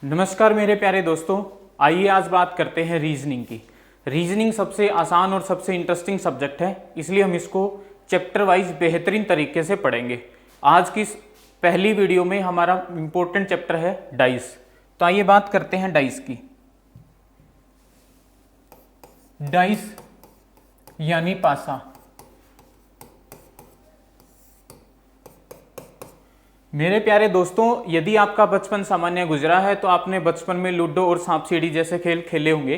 नमस्कार मेरे प्यारे दोस्तों, आइए आज बात करते हैं रीजनिंग की। रीजनिंग सबसे आसान और सबसे इंटरेस्टिंग सब्जेक्ट है, इसलिए हम इसको चैप्टर वाइज बेहतरीन तरीके से पढ़ेंगे। आज की इस पहली वीडियो में हमारा इम्पोर्टेंट चैप्टर है डाइस। तो आइए बात करते हैं डाइस की। डाइस यानी पासा। मेरे प्यारे दोस्तों, यदि आपका बचपन सामान्य गुजरा है तो आपने बचपन में लूडो और सांप सीढ़ी जैसे खेल खेले होंगे।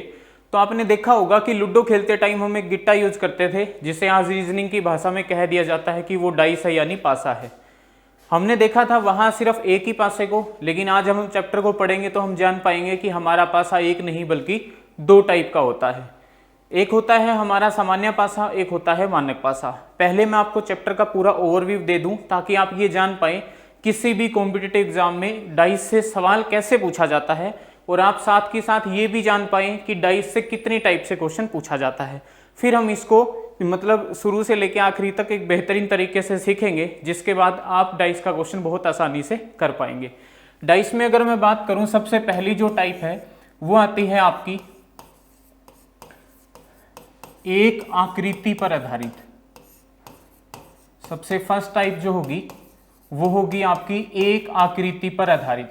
तो आपने देखा होगा कि लूडो खेलते टाइम हम एक गिट्टा यूज करते थे, जिसे आज रीजनिंग की भाषा में कह दिया जाता है कि वो डाइस है यानी पासा है। हमने देखा था वहां सिर्फ एक ही पासे को, लेकिन आज हम चैप्टर को पढ़ेंगे तो हम जान पाएंगे कि हमारा पासा एक नहीं बल्कि दो टाइप का होता है। एक होता है हमारा सामान्य पासा, एक होता है मानक पासा। पहले मैं आपको चैप्टर का पूरा ओवरव्यू दे दूं ताकि आप ये जान पाए किसी भी कॉम्पिटिटिव एग्जाम में डाइस से सवाल कैसे पूछा जाता है, और आप साथ के साथ ये भी जान पाएं कि डाइस से कितनी टाइप से क्वेश्चन पूछा जाता है। फिर हम इसको मतलब शुरू से लेकर आखिरी तक एक बेहतरीन तरीके से सीखेंगे, जिसके बाद आप डाइस का क्वेश्चन बहुत आसानी से कर पाएंगे। डाइस में अगर मैं बात करूं, सबसे पहली जो टाइप है वो आती है आपकी एक आकृति पर आधारित। सबसे फर्स्ट टाइप जो होगी वो होगी आपकी एक आकृति पर आधारित।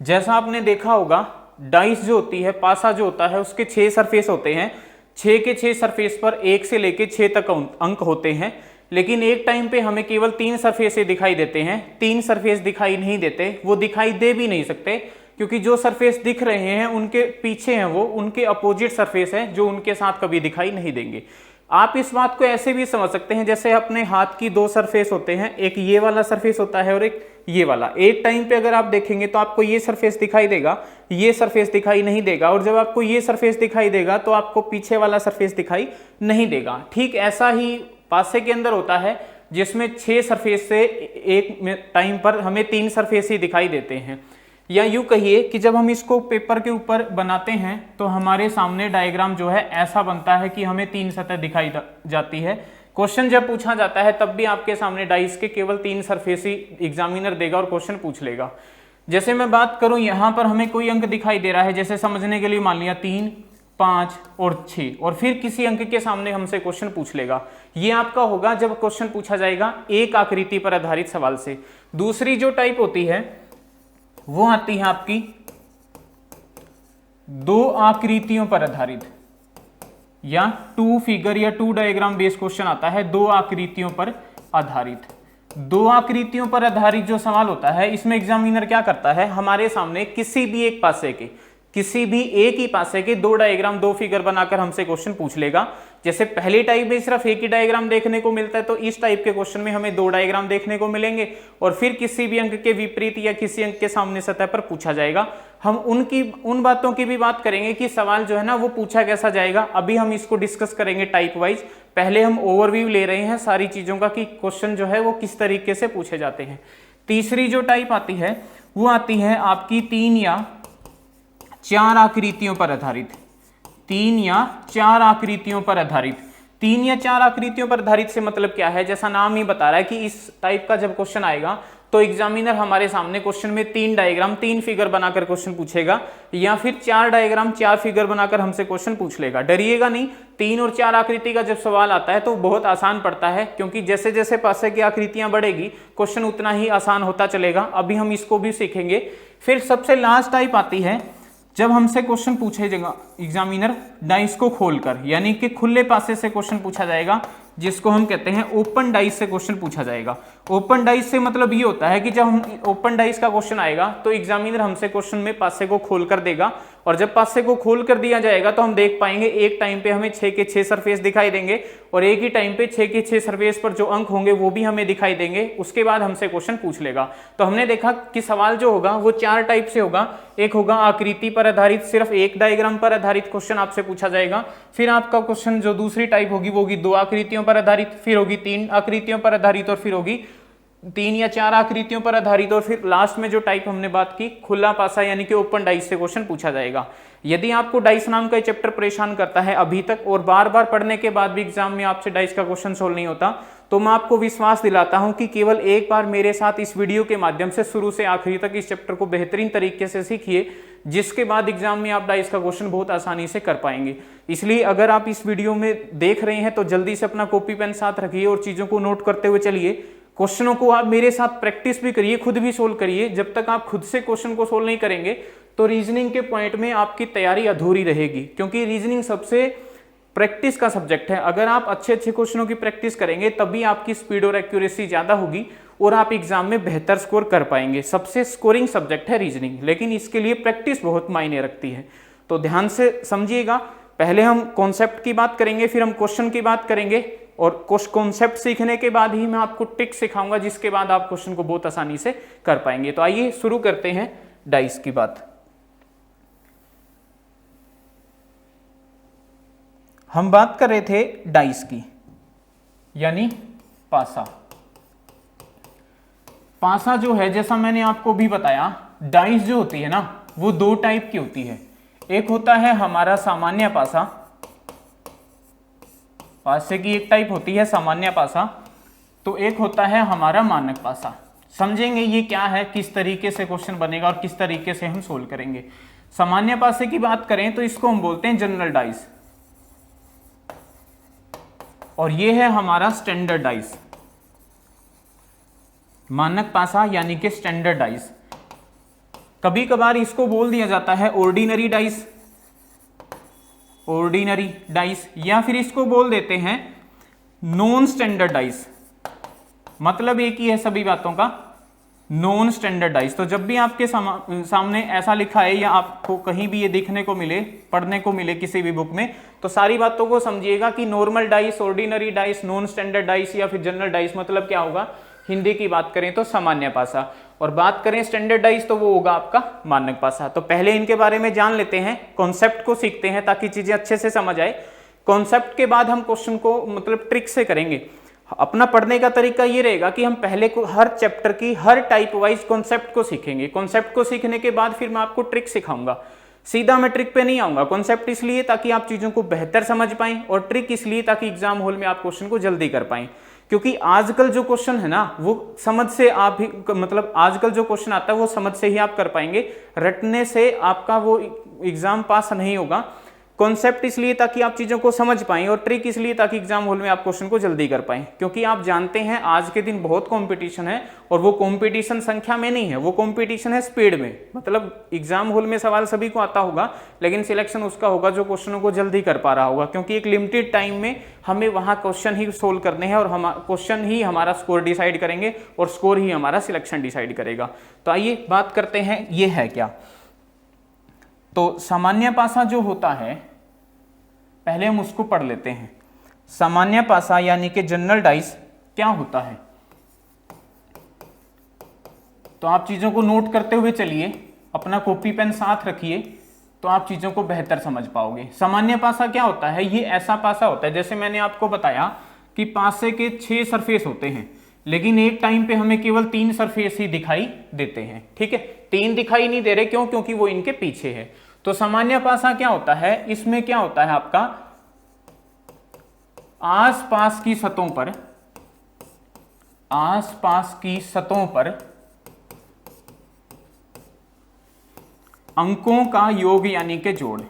जैसा आपने देखा होगा, डाइस जो होती है, पासा जो होता है, उसके 6 सरफेस होते हैं। 6 के 6 सरफेस पर 1 से लेके 6 तक अंक होते हैं, लेकिन एक टाइम पे हमें केवल 3 सरफेस दिखाई देते हैं। 3 सरफेस दिखाई नहीं देते, वो दिखाई दे भी नहीं सकते, क्योंकि जो सरफेस दिख रहे हैं उनके पीछे हैं, वो उनके अपोजिट सरफेस है जो उनके साथ कभी दिखाई नहीं देंगे। आप इस बात को ऐसे भी समझ सकते हैं, जैसे अपने हाथ की 2 सरफेस होते हैं, एक ये वाला सरफेस होता है और एक ये वाला। एक टाइम पे अगर आप देखेंगे तो आपको ये सरफेस दिखाई देगा, ये सरफेस दिखाई नहीं देगा, और जब आपको ये सरफेस दिखाई देगा तो आपको पीछे वाला सरफेस दिखाई नहीं देगा। ठीक ऐसा ही पासे के अंदर होता है, जिसमें 6 सरफेस से एक टाइम पर हमें 3 सरफेस ही दिखाई देते हैं। या यूं कहिए कि जब हम इसको पेपर के ऊपर बनाते हैं तो हमारे सामने डायग्राम जो है ऐसा बनता है कि हमें 3 सतह दिखाई जाती है। क्वेश्चन जब पूछा जाता है तब भी आपके सामने डाइस के केवल 3 सरफेस ही एग्जामिनर देगा और क्वेश्चन पूछ लेगा। जैसे मैं बात करूं, यहां पर हमें कोई अंक दिखाई दे रहा है, जैसे समझने के लिए मान लिया 3, 5 और 6, और फिर किसी अंक के सामने हमसे क्वेश्चन पूछ लेगा। ये आपका होगा जब क्वेश्चन पूछा जाएगा एक आकृति पर आधारित सवाल से। दूसरी जो टाइप होती है वो आती है आपकी 2 आकृतियों पर आधारित, या 2 फिगर या 2 डायग्राम बेस्ड क्वेश्चन आता है 2 आकृतियों पर आधारित। 2 आकृतियों पर आधारित जो सवाल होता है, इसमें एग्जामिनर क्या करता है, हमारे सामने किसी भी एक पासे के, किसी भी एक ही पासे के 2 डायग्राम 2 फिगर बनाकर हमसे क्वेश्चन पूछ लेगा। जैसे पहली टाइप में सिर्फ एक ही डायग्राम देखने को मिलता है, तो इस टाइप के क्वेश्चन में हमें 2 डायग्राम देखने को मिलेंगे, और फिर किसी भी अंक के विपरीत या किसी अंक के सामने सतह पर पूछा जाएगा। हम उन बातों की भी बात करेंगे कि सवाल जो है ना वो पूछा कैसा जाएगा। अभी हम इसको डिस्कस करेंगे टाइप वाइज। पहले हम ओवरव्यू ले रहे हैं सारी चीजों का कि क्वेश्चन जो है वो किस तरीके से पूछे जाते हैं। तीसरी जो टाइप आती है वो आती है आपकी 3 या 4 आकृतियों पर आधारित। 3 या 4 आकृतियों पर आधारित। 3 या 4 आकृतियों पर आधारित से मतलब क्या है, जैसा नाम ही बता रहा है कि इस टाइप का जब क्वेश्चन आएगा तो एग्जामिनर हमारे सामने क्वेश्चन में 3 डायग्राम 3 फिगर बनाकर क्वेश्चन पूछेगा, या फिर 4 डायग्राम 4 फिगर बनाकर हमसे क्वेश्चन पूछ लेगा। डरिएगा नहीं, 3 और 4 आकृति का जब सवाल आता है तो बहुत आसान पड़ता है, क्योंकि जैसे जैसे पासे की आकृतियां बढ़ेगी क्वेश्चन उतना ही आसान होता चलेगा। अभी हम इसको भी सीखेंगे। फिर सबसे लास्ट टाइप आती है जब हमसे क्वेश्चन पूछेगा एग्जामिनर डाइस को खोलकर, यानी कि खुले पासे से क्वेश्चन पूछा जाएगा, जिसको हम कहते हैं ओपन डाइस से क्वेश्चन पूछा जाएगा। ओपन डाइस से मतलब ये होता है कि जब हम ओपन डाइस का क्वेश्चन आएगा तो एग्जामिनर हमसे क्वेश्चन में पासे को खोल कर देगा, और जब पासे को खोल कर दिया जाएगा तो हम देख पाएंगे एक टाइम पे हमें 6 के 6 सरफेस दिखाई देंगे, और एक ही टाइम पे 6 के 6 सरफेस पर जो अंक होंगे वो भी हमें दिखाई देंगे। उसके बाद हमसे क्वेश्चन पूछ लेगा। तो हमने देखा कि सवाल जो होगा वो 4 टाइप से होगा। एक होगा आकृति पर आधारित, सिर्फ एक डायग्राम पर आधारित क्वेश्चन आपसे पूछा जाएगा। फिर आपका क्वेश्चन जो दूसरी टाइप होगी वो होगी 2 आकृतियों पर आधारित, फिर होगी 3 आकृतियों पर आधारित, और फिर होगी 3 या 4 आकृतियों पर आधारित, और फिर लास्ट में जो टाइप हमने बात की खुला पासा यानी कि ओपन डाइस से क्वेश्चन पूछा जाएगा। यदि आपको डाइस नाम का चैप्टर परेशान करता है अभी तक, और बार बार पढ़ने के बाद भी एग्जाम में आपसे डाइस का क्वेश्चन सोल्व नहीं होता, तो मैं आपको विश्वास दिलाता हूं कि केवल एक बार मेरे साथ इस वीडियो के माध्यम से शुरू से आखिरी तक इस चैप्टर को बेहतरीन तरीके से सीखिए, जिसके बाद एग्जाम में आप डाइस का क्वेश्चन बहुत आसानी से कर पाएंगे। इसलिए अगर आप इस वीडियो में देख रहे हैं तो जल्दी से अपना कॉपी पेन साथ रखिए और चीजों को नोट करते हुए चलिए। क्वेश्चनों को आप मेरे साथ प्रैक्टिस भी करिए, खुद भी सोल्व करिए। जब तक आप खुद से क्वेश्चन को सोल्व नहीं करेंगे तो रीजनिंग के पॉइंट में आपकी तैयारी अधूरी रहेगी, क्योंकि रीजनिंग सबसे प्रैक्टिस का सब्जेक्ट है। अगर आप अच्छे अच्छे क्वेश्चनों की प्रैक्टिस करेंगे तभी आपकी स्पीड और एक्यूरेसी ज्यादा होगी और आप एग्जाम में बेहतर स्कोर कर पाएंगे। सबसे स्कोरिंग सब्जेक्ट है रीजनिंग, लेकिन इसके लिए प्रैक्टिस बहुत मायने रखती है। तो ध्यान से समझिएगा। पहले हम कॉन्सेप्ट की बात करेंगे, फिर हम क्वेश्चन की बात करेंगे, और कॉन्सेप्ट सीखने के बाद ही मैं आपको ट्रिक सिखाऊंगा, जिसके बाद आप क्वेश्चन को बहुत आसानी से कर पाएंगे। तो आइए शुरू करते हैं डाइस की बात। हम बात कर रहे थे डाइस की, यानी पासा। पासा जो है, जैसा मैंने आपको भी बताया, डाइस जो होती है ना वो दो टाइप की होती है। एक होता है हमारा सामान्य पासा, पासे की एक टाइप होती है सामान्य पासा, तो एक होता है हमारा मानक पासा। समझेंगे ये क्या है, किस तरीके से क्वेश्चन बनेगा और किस तरीके से हम सोल्व करेंगे। सामान्य पासे की बात करें तो इसको हम बोलते हैं जनरल डाइस, और ये है हमारा स्टैंडर्ड डाइस। मानक पासा यानी कि स्टैंडर्ड डाइस। कभी कभार इसको बोल दिया जाता है ऑर्डिनरी डाइस, ऑर्डिनरी डाइस, या फिर इसको बोल देते हैं नॉन स्टैंडर्ड डाइस। मतलब एक ही है सभी बातों का, नॉन स्टैंडर्ड डाइस। तो जब भी आपके सामने ऐसा लिखा है या आपको कहीं भी ये देखने को मिले, पढ़ने को मिले किसी भी बुक में, तो सारी बातों को समझिएगा कि normal dice, ordinary dice, non standard dice या फिर जनरल डाइस मतलब क्या होगा। हिंदी की बात करें तो सामान्य पासा, और बात करें स्टैंडर्ड डाइस तो वो होगा आपका मानक पासा। तो पहले इनके बारे में जान लेते हैं, कॉन्सेप्ट को सीखते हैं ताकि चीजें अच्छे से समझ आए। कॉन्सेप्ट के बाद हम क्वेश्चन को मतलब ट्रिक से करेंगे। अपना पढ़ने का तरीका ये रहेगा कि हम पहले को हर चैप्टर की हर टाइप वाइज कॉन्सेप्ट को सीखेंगे। कॉन्सेप्ट को सीखने के बाद फिर मैं आपको ट्रिक सिखाऊंगा। सीधा मैं ट्रिक पे नहीं आऊंगा। कॉन्सेप्ट इसलिए ताकि आप चीजों को बेहतर समझ पाएं, और ट्रिक इसलिए ताकि एग्जाम हॉल में आप क्वेश्चन को जल्दी कर पाएं। क्योंकि आजकल जो क्वेश्चन है ना वो समझ से आप ही, मतलब आजकल जो क्वेश्चन आता है वो समझ से ही आप कर पाएंगे, रटने से आपका वो एग्जाम पास नहीं होगा। कॉन्सेप्ट इसलिए ताकि आप चीजों को समझ पाएं, और ट्रिक इसलिए ताकि एग्जाम हॉल में आप क्वेश्चन को जल्दी कर पाएं। क्योंकि आप जानते हैं आज के दिन बहुत कंपटीशन है, और वो कंपटीशन संख्या में नहीं है, वो कंपटीशन है स्पीड में। मतलब एग्जाम हॉल में सवाल सभी को आता होगा, लेकिन सिलेक्शन उसका होगा जो क्वेश्चनों को जल्दी कर पा रहा होगा, क्योंकि एक लिमिटेड टाइम में हमें वहां क्वेश्चन ही सोल्व करने हैं, और हम क्वेश्चन ही हमारा स्कोर डिसाइड करेंगे, और स्कोर ही हमारा सिलेक्शन डिसाइड करेगा। तो आइए बात करते हैं ये है क्या। तो सामान्य पासा जो होता है, पहले हम उसको पढ़ लेते हैं। सामान्य पासा यानी कि जनरल डाइस क्या होता है, तो आप चीजों को नोट करते हुए चलिए, अपना कॉपी पेन साथ रखिए, तो आप चीजों को बेहतर समझ पाओगे। सामान्य पासा क्या होता है, ये ऐसा पासा होता है, जैसे मैंने आपको बताया कि पासे के 6 सरफेस होते हैं, लेकिन एक टाइम पे हमें केवल 3 सरफेस ही दिखाई देते हैं। ठीक है, 3 दिखाई नहीं दे रहे, क्यों? क्योंकि वो इनके पीछे है। तो सामान्य पासा क्या होता है, इसमें क्या होता है आपका, आसपास की सतहों पर, आसपास की सतहों पर अंकों का योग यानी कि जोड़,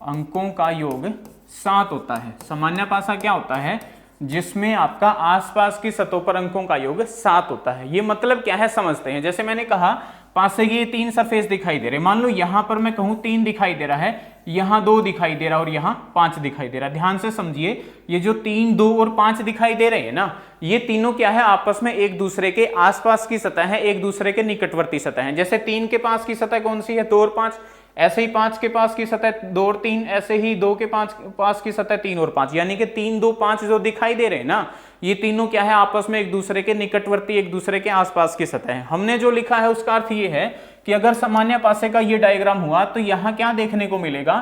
अंकों का योग 7 होता है। सामान्य पासा क्या होता है, जिसमें आपका आसपास की सतहों पर अंकों का योग 7 होता है। ये मतलब क्या है समझते हैं। जैसे मैंने कहा पासे के 3 सरफेस दिखाई दे रहे, मान लो यहां पर मैं कहूं 3 दिखाई दे रहा है, यहां 2 दिखाई दे रहा है और यहां 5 दिखाई दे रहा है। ध्यान से समझिए, ये जो 3, 2 और 5 दिखाई दे रहे हैं ना, ये तीनों क्या है, आपस में एक दूसरे के आसपास की सतह है, एक दूसरे के निकटवर्ती सतह है। जैसे 3 के पास की सतह कौन सी है, 2 और 5, ऐसे ही 5 के पास की सतह 2 और 3, ऐसे ही 2 के पास की सतह 3 और 5, यानी कि 3, 2, 5 जो दिखाई दे रहे हैं ना, ये तीनों क्या है, आपस में एक दूसरे के निकटवर्ती, एक दूसरे के आसपास की सतह है। हमने जो लिखा है उसका अर्थ ये है कि अगर सामान्य पासे का ये डायग्राम हुआ तो यहां क्या देखने को मिलेगा,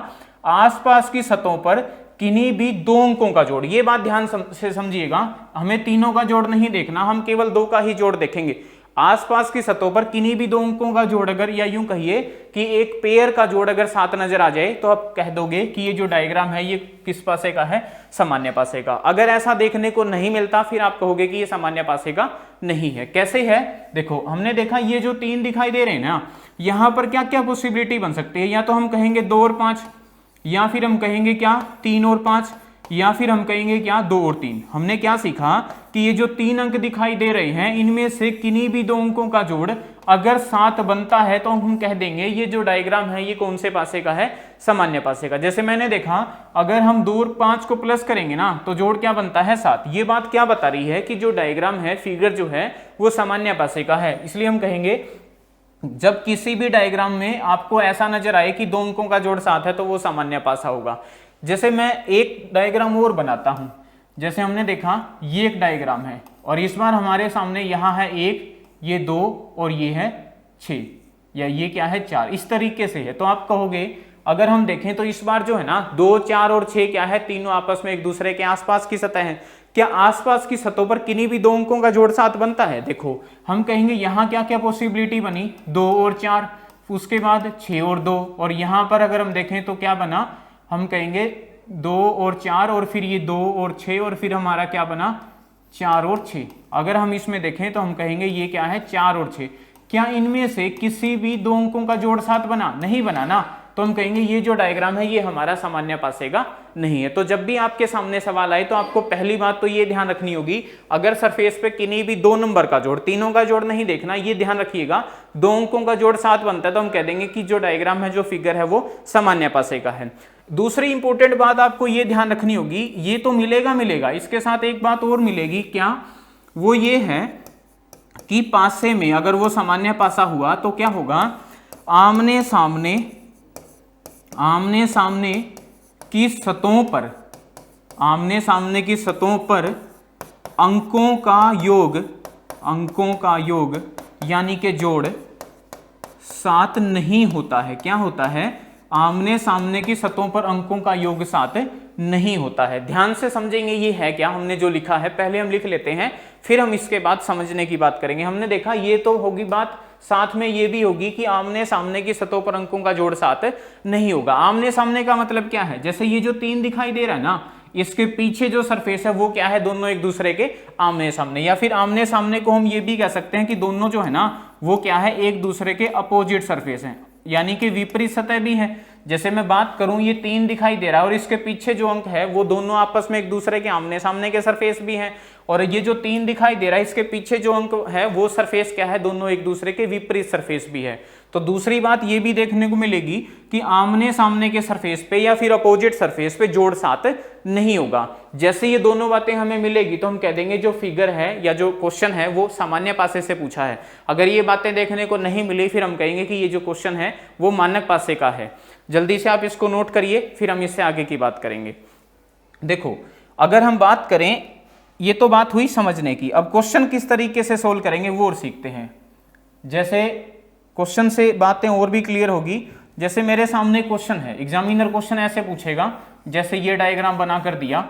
आसपास की सतहों पर किन्हीं भी 2 अंकों का जोड़। ये बात ध्यान से समझिएगा, हमें तीनों का जोड़ नहीं देखना, हम केवल 2 का ही जोड़ देखेंगे। आसपास की सतहों पर किन्हीं भी दो अंकों का जोड़ अगर, या यूं कहिए कि एक पेयर का जोड़ अगर 7 नजर आ जाए तो आप कह दोगे कि ये जो डायग्राम है ये किस पासे का है, सामान्य पासे का। अगर ऐसा देखने को नहीं मिलता फिर आप कहोगे कि ये सामान्य पासे का नहीं है। कैसे है, देखो हमने देखा ये जो 3 दिखाई दे रहे हैं ना, यहां पर क्या क्या पॉसिबिलिटी बन सकती है, या तो हम कहेंगे 2 और 5, या फिर हम कहेंगे क्या 3 और 5, या फिर हम कहेंगे क्या 2 और 3। हमने क्या सीखा कि ये जो 3 अंक दिखाई दे रहे हैं इनमें से किन्हीं भी 2 अंकों का जोड़ अगर 7 बनता है तो हम कह देंगे ये जो डायग्राम है ये कौन से पासे का है, सामान्य पासे का। जैसे मैंने देखा अगर हम 2 और 5 को प्लस करेंगे ना तो जोड़ क्या बनता है 7। ये बात क्या बता रही है कि जो डायग्राम है, फिगर जो है वो सामान्य पासे का है। इसलिए हम कहेंगे जब किसी भी डायग्राम में आपको ऐसा नजर आए कि 2 अंकों का जोड़ 7 है तो वो सामान्य पासा होगा। जैसे मैं एक डायग्राम और बनाता हूं, जैसे हमने देखा ये एक डायग्राम है और इस बार हमारे सामने यहां है 1, ये 2 और ये है 6, या ये क्या है 4, इस तरीके से है। तो आप कहोगे अगर हम देखें तो इस बार जो है ना 2, 4 और 6 क्या है, तीनों आपस में एक दूसरे के आसपास की सतह है। क्या आसपास की सतहों पर किन्हीं भी 2 अंकों का जोड़ 7 बनता है? देखो हम कहेंगे यहां क्या क्या पॉसिबिलिटी बनी, 2 और 4, उसके बाद 6 और 2, और यहां पर अगर हम देखें तो क्या बना, हम कहेंगे 2 और 4 और फिर ये 2 और 6 और फिर हमारा क्या बना 4 और 6। अगर हम इसमें देखें तो हम कहेंगे ये क्या है 4 और 6। क्या इनमें से किसी भी 2 अंकों का जोड़ 7 बना? नहीं बना ना, तो हम कहेंगे ये जो डायग्राम है ये हमारा सामान्य पासे का नहीं है। तो जब भी आपके सामने सवाल आए तो आपको पहली बात तो ये ध्यान रखनी होगी, अगर सरफेस पे किन्हीं भी 2 नंबर का जोड़, तीनों का जोड़ नहीं देखना, ये ध्यान रखिएगा 2 अंकों का जोड़ 7 बनता है तो हम कह देंगे कि जो डायग्राम है, जो फिगर है वो सामान्य पासे का है। दूसरी इंपॉर्टेंट बात आपको ये ध्यान रखनी होगी, ये तो मिलेगा, इसके साथ एक बात और मिलेगी, क्या वो ये है कि पासे में अगर वो सामान्य पासा हुआ तो क्या होगा, आमने सामने की सतहों पर अंकों का योग यानी कि जोड़ 7 नहीं होता है। क्या होता है, आमने सामने की सतहों पर अंकों का योग 7 नहीं होता है। ध्यान से समझेंगे ये है क्या, हमने जो लिखा है पहले हम लिख लेते हैं फिर हम इसके बाद समझने की बात करेंगे। हमने देखा ये तो होगी बात, साथ में ये भी होगी कि आमने सामने की सतहों पर अंकों का जोड़ 7 नहीं होगा। आमने सामने का मतलब क्या है, जैसे ये जो 3 दिखाई दे रहा है ना, इसके पीछे जो सरफेस है वो क्या है, दोनों एक दूसरे के आमने सामने, या फिर आमने सामने को हम ये भी कह सकते हैं कि दोनों जो है ना वो क्या है, एक दूसरे के अपोजिट सरफेस हैं, यानी कि विपरीत सतह भी है। जैसे मैं बात करूं ये 3 दिखाई दे रहा है और इसके पीछे जो अंक है वो दोनों आपस में एक दूसरे के आमने सामने के सरफेस भी हैं, और ये जो 3 दिखाई दे रहा है इसके पीछे जो अंक है वो सरफेस क्या है, दोनों एक दूसरे के विपरीत सरफेस भी है। तो दूसरी बात ये भी देखने को मिलेगी कि आमने सामने के सरफेस पे या फिर अपोजिट सरफेस पे जोड़ 7 नहीं होगा। जैसे ये दोनों बातें हमें मिलेगी तो हम कह देंगे जो फिगर है या जो क्वेश्चन है वो सामान्य पासे से पूछा है। अगर ये बातें देखने को नहीं मिली फिर हम कहेंगे कि ये जो क्वेश्चन है वो मानक पासे का है। जल्दी से आप इसको नोट करिए फिर हम इससे आगे की बात करेंगे। देखो अगर हम बात करें, ये तो बात हुई समझने की, अब क्वेश्चन किस तरीके से सोल्व करेंगे वो और सीखते हैं। जैसे क्वेश्चन से बातें और भी क्लियर होगी। जैसे मेरे सामने क्वेश्चन है, एग्जामिनर क्वेश्चन ऐसे पूछेगा, जैसे ये डायग्राम बना कर दिया,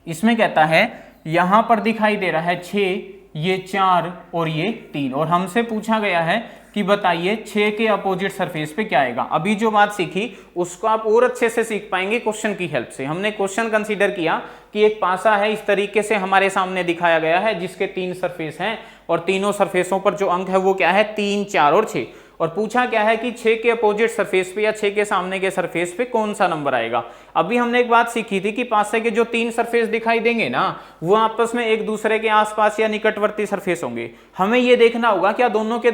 इसमें कहता है यहां पर दिखाई दे रहा है 6, ये 4 और ये 3, और हमसे पूछा गया है कि बताइए 6 के अपोजिट सरफेस पे क्या आएगा। अभी जो बात सीखी उसको आप और अच्छे से सीख पाएंगे क्वेश्चन की हेल्प से। हमने क्वेश्चन कंसीडर किया कि एक पासा है, इस तरीके से हमारे सामने दिखाया गया है जिसके 3 सरफेस हैं और तीनों सरफेसों पर जो अंक है वो क्या है 3, 4 और 6, और पूछा क्या है कि 6 के अपोजिट सरफेस पे या 6 के सामने के सरफेस पे कौन सा नंबर आएगा। अभी हमने एक बात सीखी थी कि पासे के जो 3 सरफेस दिखाई देंगे ना वो आपस में एक दूसरे के आसपास या निकटवर्ती सरफेस होंगे। हमें ये देखना होगा क्या दोनों के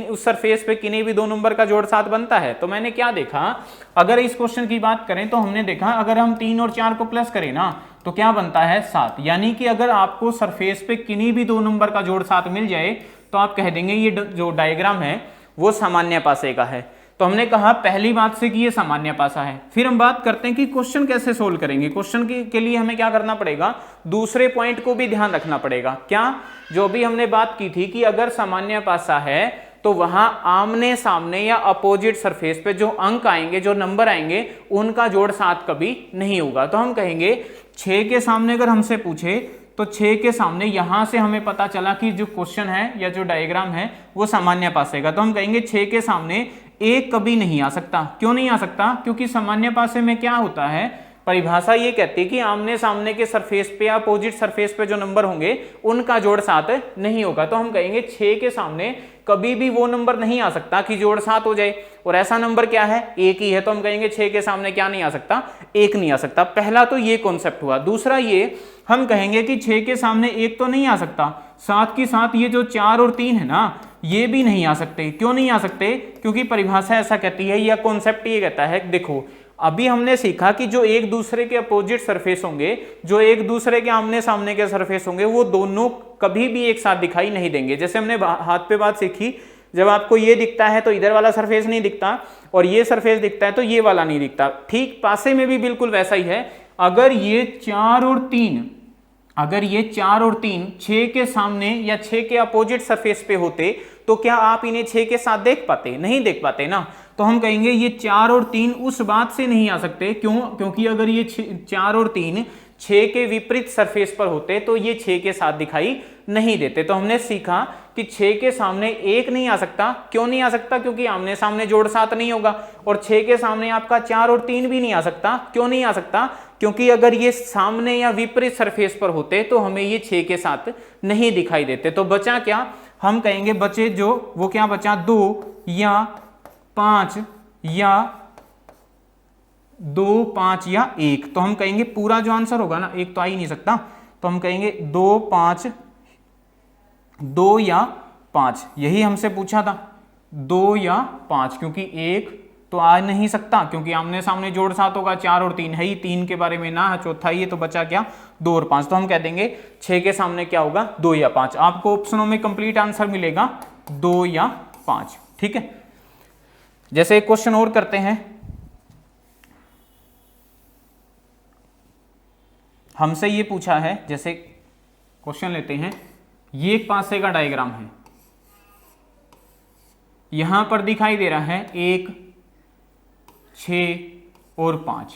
उस सरफेस पे किन्हीं भी 2 नंबर का जोड़ 7 बनता है। तो मैंने क्या देखा, अगर इस क्वेश्चन की बात करें तो हमने देखा अगर हम 3 और 4 को प्लस करें ना तो क्या बनता है 7, यानी कि अगर आपको सरफेस पे किन्हीं भी 2 नंबर का जोड़ 7 मिल जाए तो आप कह देंगे ये जो डायग्राम है वो सामान्य पासे का है। तो हमने कहा पहली बात से कि ये सामान्य पासा है। फिर हम बात करते हैं कि क्वेश्चन कैसे सोल्व करेंगे। क्वेश्चन के लिए हमें क्या करना पड़ेगा, दूसरे पॉइंट को भी ध्यान रखना पड़ेगा। क्या, जो भी हमने बात की थी कि अगर सामान्य पासा है तो वहां आमने सामने या अपोजिट सरफेस पे जो अंक आएंगे, जो नंबर आएंगे, उनका जोड़ 7 कभी नहीं होगा। तो हम कहेंगे 6 के सामने अगर हमसे पूछे तो 6 के सामने यहां से हमें पता चला कि जो क्वेश्चन है या जो डायग्राम है वो सामान्य पासे का, तो हम कहेंगे 6 के सामने 1 कभी नहीं आ सकता। क्यों नहीं आ सकता? क्योंकि सामान्य पासे में क्या होता है, परिभाषा ये कहती है कि आमने सामने के सरफेस पे या अपोजिट सरफेस पे जो नंबर होंगे उनका जोड़ 7 नहीं होगा। तो हम कहेंगे 6 के सामने कभी भी वो नंबर नहीं आ सकता कि जोड़ 7 हो जाए, और ऐसा नंबर क्या है, 1 ही है। तो हम कहेंगे 6 के सामने क्या नहीं आ सकता, 1 नहीं आ सकता। पहला तो ये कॉन्सेप्ट हुआ। दूसरा ये हम कहेंगे कि 6 के सामने 1 तो नहीं आ सकता, साथ के साथ ये जो 4 और 3 है ना, ये भी नहीं आ सकते। क्यों नहीं आ सकते? क्योंकि परिभाषा ऐसा कहती है या कॉन्सेप्ट ये कहता है, देखो अभी हमने सीखा कि जो एक दूसरे के अपोजिट सरफेस होंगे, जो एक दूसरे के आमने सामने के सरफेस होंगे, वो दोनों कभी भी एक साथ दिखाई नहीं देंगे। जैसे हमने हाथ पे बात सीखी, जब आपको ये दिखता है तो इधर वाला सरफेस नहीं दिखता, और ये सरफेस दिखता है तो ये वाला नहीं दिखता। ठीक पासे में भी बिल्कुल वैसा ही है। अगर ये 4 और 3 6 के सामने या 6 के अपोजिट सरफेस पे होते तो क्या आप इन्हें 6 के साथ देख पाते? नहीं देख पाते ना। तो हम कहेंगे ये 4 और 3 उस बात से नहीं आ सकते। क्यों? क्योंकि अगर ये 4 और 3 6 के विपरीत सरफेस पर होते तो ये 6 के साथ दिखाई नहीं देते। तो हमने सीखा कि 6 के सामने 1 नहीं आ सकता। क्यों नहीं आ सकता? क्योंकि आमने सामने जोड़ 7 नहीं होगा। और 6 के सामने आपका 4 और 3 भी नहीं आ सकता। क्यों नहीं आ सकता? क्योंकि अगर ये सामने या विपरीत सरफेस पर होते तो हमें ये 6 के साथ नहीं दिखाई देते। तो बचा क्या? हम कहेंगे बचे जो, वो क्या बचा, 2 या 5 या 2, 5 या 1। तो हम कहेंगे पूरा जो आंसर होगा ना, 1 तो आ ही नहीं सकता, तो हम कहेंगे 2, 5, 2 या 5। यही हमसे पूछा था, 2 या 5, क्योंकि 1 तो आ नहीं सकता क्योंकि आमने सामने जोड़ 7 होगा, 4 और 3 है ही, 3 के बारे में ना है, चौथा ये, तो बचा क्या, 2 और 5। तो हम कह देंगे 6 के सामने क्या होगा, 2 या 5। आपको ऑप्शनों में कंप्लीट आंसर मिलेगा 2 या 5। ठीक है, जैसे एक क्वेश्चन और करते हैं। हमसे ये पूछा है, जैसे क्वेश्चन लेते हैं, ये एक पासे का डायग्राम है, यहां पर दिखाई दे रहा है 1, 6 और 5।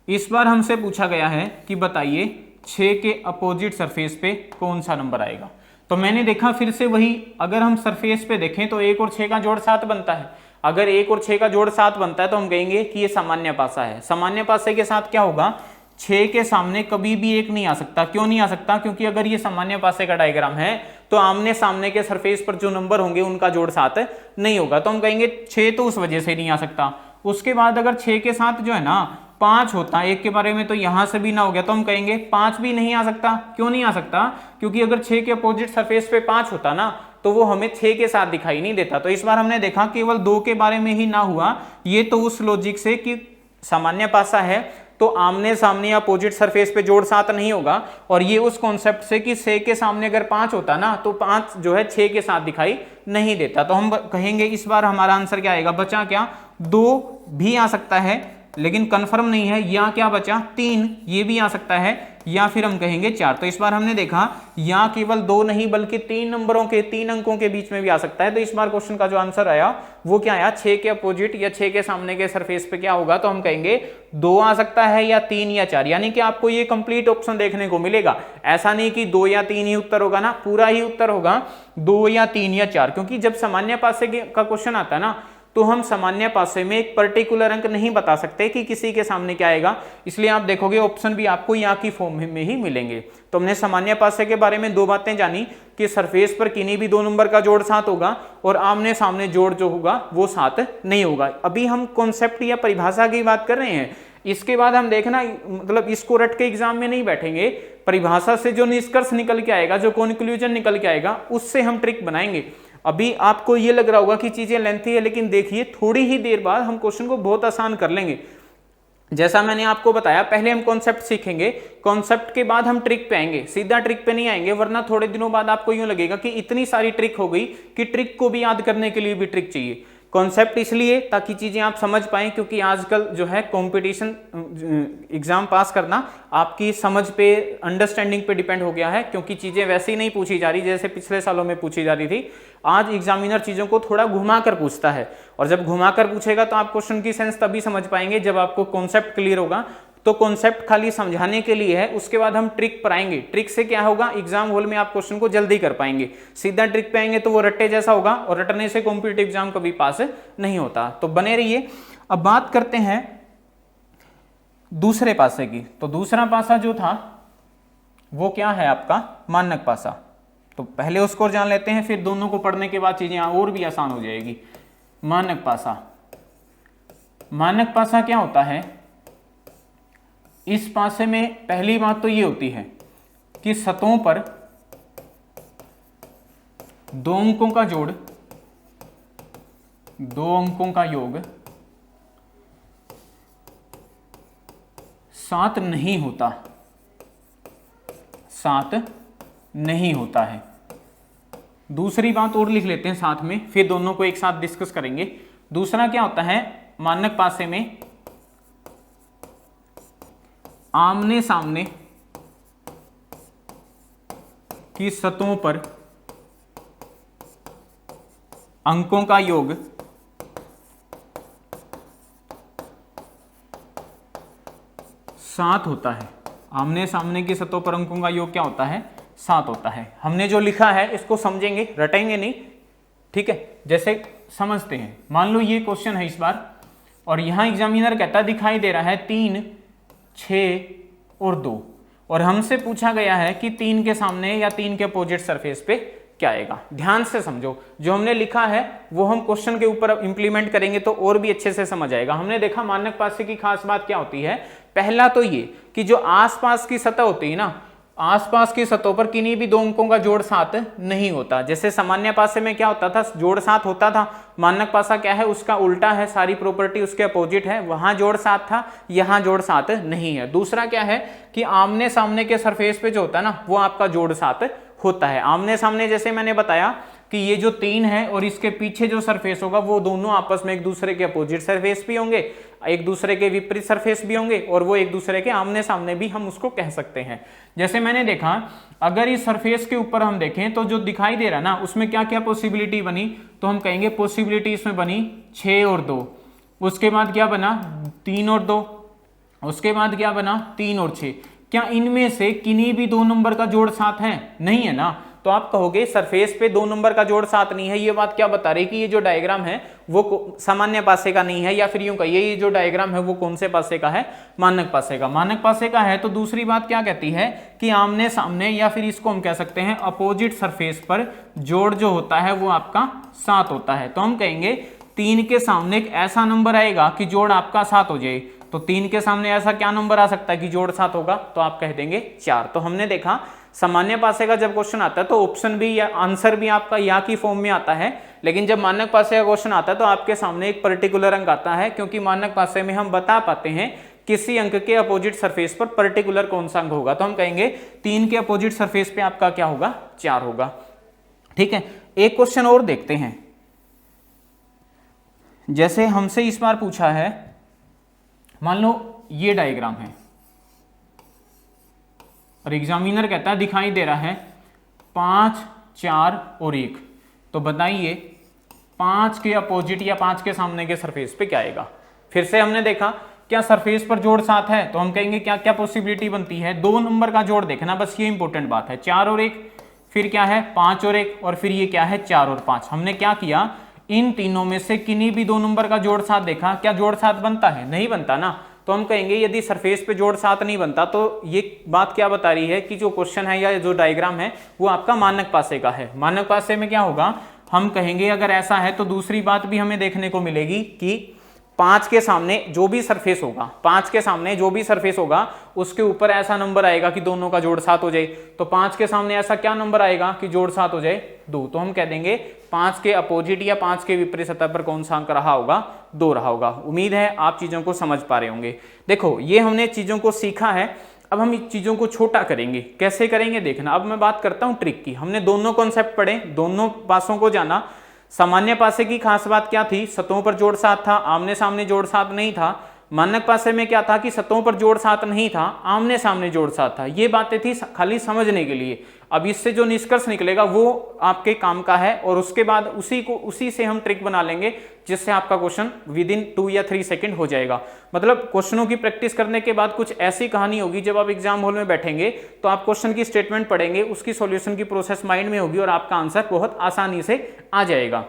इस बार हमसे पूछा गया है कि बताइए 6 के अपोजिट सरफेस पे कौन सा नंबर आएगा। तो मैंने देखा फिर से वही, अगर हम सरफेस पे देखें तो 1 और 6 का जोड़ 7 बनता है। अगर 1 और 6 का जोड़ 7 बनता है तो हम कहेंगे कि ये सामान्य पासा है। सामान्य पासे के साथ क्या होगा, 6 के सामने कभी भी 1 नहीं आ सकता। क्यों नहीं आ सकता? क्योंकि अगर ये सामान्य पासे का डायग्राम है तो आमने सामने के सरफेस पर जो नंबर होंगे उनका जोड़ 7 नहीं होगा। तो हम कहेंगे 6 तो उस वजह से नहीं आ सकता। उसके बाद अगर 6 के साथ जो है ना 5 होता है, 1 के बारे में तो यहां से भी ना हो गया, तो हम कहेंगे 5 भी नहीं आ सकता। क्यों नहीं आ सकता? क्योंकि अगर 6 के अपोजिट सरफेस पे 5 होता ना तो वो हमें 6 के साथ दिखाई नहीं देता। तो इस बार हमने देखा केवल 2 के बारे में ही ना हुआ, ये तो उस लॉजिक से कि सामान्य पासा है तो आमने सामने अपोजिट सरफेस पे जोड़ 7 नहीं होगा, और ये उस कॉन्सेप्ट से कि 6 के सामने अगर 5 होता ना तो 5 जो है 6 के साथ दिखाई नहीं देता। तो हम कहेंगे इस बार हमारा आंसर क्या आएगा, बचा क्या, 2 भी आ सकता है लेकिन कंफर्म नहीं है, या क्या बचा, 3 ये भी आ सकता है, या फिर हम कहेंगे 4। तो इस बार हमने देखा या केवल 2 नहीं बल्कि 3 नंबरों के 3 अंकों के बीच में भी आ सकता है। तो इस बार क्वेश्चन का जो आंसर आया वो क्या आया, 6 के अपोजिट या 6 के सामने के सरफेस पे क्या होगा, तो हम कहेंगे 2 आ सकता है या 3 या 4। यानी कि आपको ये कंप्लीट ऑप्शन देखने को मिलेगा। ऐसा नहीं कि 2 या 3 ही उत्तर होगा ना, पूरा ही उत्तर होगा 2 या 3 या 4। क्योंकि जब सामान्य पासे का क्वेश्चन आता है ना तो हम सामान्य पासे में एक पर्टिकुलर अंक नहीं बता सकते कि किसी के सामने क्या आएगा, इसलिए आप देखोगे ऑप्शन भी आपको यहाँ की फॉर्म में ही मिलेंगे। तो हमने सामान्य पासे के बारे में 2 बातें जानी कि सरफेस पर किन्हीं भी 2 नंबर का जोड़ 7 होगा और आमने सामने जोड़ जो होगा वो 7 नहीं होगा। अभी हम कॉन्सेप्ट या परिभाषा की बात कर रहे हैं, इसके बाद हम देखना, मतलब इसको रट के एग्जाम में नहीं बैठेंगे, परिभाषा से जो निष्कर्ष निकल के आएगा, जो कंक्लूजन निकल के आएगा, उससे हम ट्रिक बनाएंगे। अभी आपको ये लग रहा होगा कि चीजें लेंथी है, लेकिन देखिए थोड़ी ही देर बाद हम क्वेश्चन को बहुत आसान कर लेंगे। जैसा मैंने आपको बताया, पहले हम कॉन्सेप्ट सीखेंगे, कॉन्सेप्ट के बाद हम ट्रिक पे आएंगे, सीधा ट्रिक पे नहीं आएंगे, वरना थोड़े दिनों बाद आपको यूं लगेगा कि इतनी सारी ट्रिक हो गई कि ट्रिक को भी याद करने के लिए भी ट्रिक चाहिए। कॉन्सेप्ट इसलिए ताकि चीजें आप समझ पाएं, क्योंकि आजकल जो है कंपटीशन एग्जाम पास करना आपकी समझ पे, अंडरस्टैंडिंग पे डिपेंड हो गया है, क्योंकि चीजें वैसे ही नहीं पूछी जा रही जैसे पिछले सालों में पूछी जा रही थी। आज एग्जामिनर चीजों को थोड़ा घुमा कर पूछता है, और जब घुमा कर पूछेगा तो आप क्वेश्चन की सेंस तभी समझ पाएंगे जब आपको कॉन्सेप्ट क्लियर होगा। तो कॉन्सेप्ट खाली समझाने के लिए है, उसके बाद हम ट्रिक पर आएंगे। ट्रिक से क्या होगा, एग्जाम हॉल में आप क्वेश्चन को जल्दी कर पाएंगे। सीधा ट्रिक पे आएंगे तो वो रट्टे जैसा होगा और रटने से कॉम्पिटिटिव एग्जाम कभी पास नहीं होता। तो बने रहिए। अब बात करते हैं दूसरे पासे की। तो दूसरा पासा जो था वो क्या है आपका, मानक पासा। तो पहले उसको जान लेते हैं, फिर दोनों को पढ़ने के बाद चीजें और भी आसान हो जाएगी। मानक पासा, मानक पासा क्या होता है, इस पासे में पहली बात तो ये होती है कि सतहों पर दो अंकों का जोड़, दो अंकों का योग 7 नहीं होता, 7 नहीं होता है। दूसरी बात और लिख लेते हैं साथ में, फिर दोनों को एक साथ डिस्कस करेंगे। दूसरा क्या होता है, मानक पासे में आमने सामने की सतहों पर अंकों का योग 7 होता है। आमने सामने की सतहों पर अंकों का योग क्या होता है, 7 होता है। हमने जो लिखा है इसको समझेंगे, रटेंगे नहीं, ठीक है। जैसे समझते हैं, मान लो ये क्वेश्चन है इस बार, और यहां एग्जामिनर कहता दिखाई दे रहा है 3, 6 और 2, और हमसे पूछा गया है कि 3 के सामने या 3 के अपोजिट सरफेस पे क्या आएगा। ध्यान से समझो, जो हमने लिखा है वो हम क्वेश्चन के ऊपर इंप्लीमेंट करेंगे तो और भी अच्छे से समझ आएगा। हमने देखा मानक पासे की खास बात क्या होती है, पहला तो ये कि जो आसपास की सतह होती है ना, आसपास की सतहों पर किन्हीं भी दो अंकों का जोड़ 7 नहीं होता। जैसे सामान्य पासे में क्या होता था, जोड़ 7 होता था। मानक पासा क्या है, उसका उल्टा है, सारी प्रॉपर्टी उसके अपोजिट है। वहां जोड़ 7 था, यहां जोड़ 7 नहीं है। दूसरा क्या है कि आमने सामने के सरफेस पे जो होता है ना, वो आपका जोड़ 7 होता है। आमने सामने जैसे मैंने बताया कि ये जो 3 है और इसके पीछे जो सरफेस होगा वो दोनों आपस में एक दूसरे के अपोजिट सरफेस भी होंगे, एक दूसरे के विपरीत सरफेस भी होंगे, और वो एक दूसरे के आमने सामने भी हम उसको कह सकते हैं। जैसे मैंने देखा, अगर इस सरफेस के ऊपर हम देखें तो जो दिखाई दे रहा ना, उसमें क्या क्या पॉसिबिलिटी बनी, तो हम कहेंगे पॉसिबिलिटी इसमें बनी 6 और 2। उसके बाद क्या बना, 3 और 2। उसके बाद क्या बना, 3 और 6। क्या इनमें से किन्हीं भी दो नंबर का जोड़ 7 है? नहीं है ना। तो आप कहोगे सरफेस पे 2 नंबर का जोड़ 7 नहीं है। ये बात क्या बता रही है कि ये जो डायग्राम है वो सामान्य पासे का नहीं है, या फिर यूं कहिए ये जो डायग्राम है वो कौन से पासे का है, मानक पासे का। मानक पासे का है तो दूसरी बात क्या कहती है कि आमने सामने, या फिर इसको हम कह सकते हैं अपोजिट सरफेस पर जोड़ जो होता है वो आपका 7 होता है। तो हम कहेंगे 3 के सामने एक ऐसा नंबर आएगा कि जोड़ आपका 7 हो जाए। तो 3 के सामने ऐसा क्या नंबर आ सकता है कि जोड़ 7 होगा, तो आप कह देंगे 4। तो हमने देखा सामान्य पासे का जब क्वेश्चन आता है तो ऑप्शन भी या आंसर भी आपका या की फॉर्म में आता है, लेकिन जब मानक पासे का क्वेश्चन आता है तो आपके सामने एक पर्टिकुलर अंक आता है, क्योंकि मानक पासे में हम बता पाते हैं किसी अंक के अपोजिट सरफेस पर पर्टिकुलर कौन सा अंक होगा। तो हम कहेंगे 3 के अपोजिट सरफेस पे आपका क्या होगा, 4 होगा। ठीक है, एक क्वेश्चन और देखते हैं। जैसे हमसे इस बार पूछा है, मान लो ये डायग्राम है और एग्जामिनर कहता है दिखाई दे रहा है 5, 4 और 1। तो बताइए 5 के अपोजिट या 5 के सामने के सरफेस पे क्या आएगा। फिर से हमने देखा क्या सरफेस पर जोड़ 7 है, तो हम कहेंगे क्या क्या पॉसिबिलिटी बनती है, 2 नंबर का जोड़ देखना, बस ये इंपॉर्टेंट बात है। 4 और 1, फिर क्या है 5 और 1, और फिर ये क्या है 4 और 5। हमने क्या किया, इन तीनों में से किन्हीं भी 2 नंबर का जोड़ 7 देखा, क्या जोड़ 7 बनता है, नहीं बनता ना। तो हम कहेंगे यदि सरफेस पे जोड़ 7 नहीं बनता तो ये बात क्या बता रही है कि जो क्वेश्चन है या जो डायग्राम है वो आपका मानक पासे का है। मानक पासे में क्या होगा, हम कहेंगे अगर ऐसा है तो दूसरी बात भी हमें देखने को मिलेगी कि 5 के सामने जो भी सरफेस होगा, 5 के सामने जो भी सरफेस होगा उसके ऊपर ऐसा नंबर आएगा कि दोनों का जोड़ 7 हो जाए। तो 5 के सामने ऐसा क्या नंबर आएगा कि जोड़ 7 हो जाए, 2। तो हम कह देंगे 5 के अपोजिट या 5 के विपरीत सतह पर कौन सा अंक रहा होगा, 2 रहा होगा। उम्मीद है आप चीजों को समझ पा रहे होंगे। देखो ये हमने चीजों को सीखा है, अब हम इन चीजों को छोटा करेंगे। कैसे करेंगे देखना। अब मैं बात करता हूं ट्रिक की। हमने दोनों कॉन्सेप्ट पढ़े, दोनों पासों को जाना। सामान्य पासे की खास बात क्या थी, सतहों पर जोड़ 7 था, आमने सामने जोड़ 7 नहीं था। मानक पासे में क्या था कि सतहों पर जोड़ सात नहीं था, आमने सामने जोड़ सात था। ये बातें थी खाली समझने के लिए। अब इससे जो निष्कर्ष निकलेगा वो आपके काम का है, और उसके बाद उसी से हम ट्रिक बना लेंगे जिससे आपका क्वेश्चन विद इन 2 या 3 सेकंड हो जाएगा। मतलब क्वेश्चनों की प्रैक्टिस करने के बाद कुछ ऐसी कहानी होगी, जब आप एग्जाम हॉल में बैठेंगे तो आप क्वेश्चन की स्टेटमेंट पढ़ेंगे, उसकी सॉल्यूशन की प्रोसेस माइंड में होगी और आपका आंसर बहुत आसानी से आ जाएगा।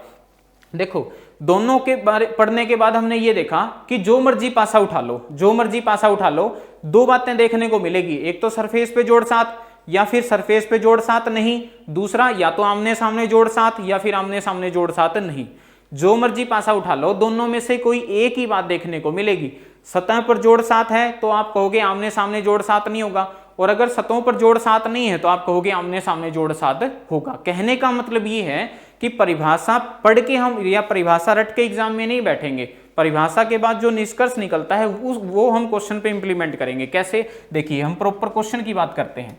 देखो, दोनों के बारे पढ़ने के बाद हमने ये देखा कि जो मर्जी पासा उठा लो, जो मर्जी पासा उठा लो, दो बातें देखने को मिलेगी। एक तो सरफेस पे जोड़ सात या फिर सरफेस पे जोड़ सात नहीं, दूसरा या तो आमने सामने जोड़ सात या फिर आमने सामने जोड़ सात नहीं। जो मर्जी पासा उठा लो, दोनों में से कोई एक ही बात देखने को मिलेगी। सतह पर जोड़ सात है तो आप कहोगे आमने सामने जोड़ सात नहीं होगा, और अगर सतहों पर जोड़ सात नहीं है तो आप कहोगे आमने सामने जोड़ सात होगा। कहने का मतलब ये है कि परिभाषा पढ़ के हम या परिभाषा रट के एग्जाम में नहीं बैठेंगे। परिभाषा के बाद जो निष्कर्ष निकलता है वो हम क्वेश्चन पे इंप्लीमेंट करेंगे। कैसे? देखिए, हम प्रॉपर क्वेश्चन की बात करते हैं।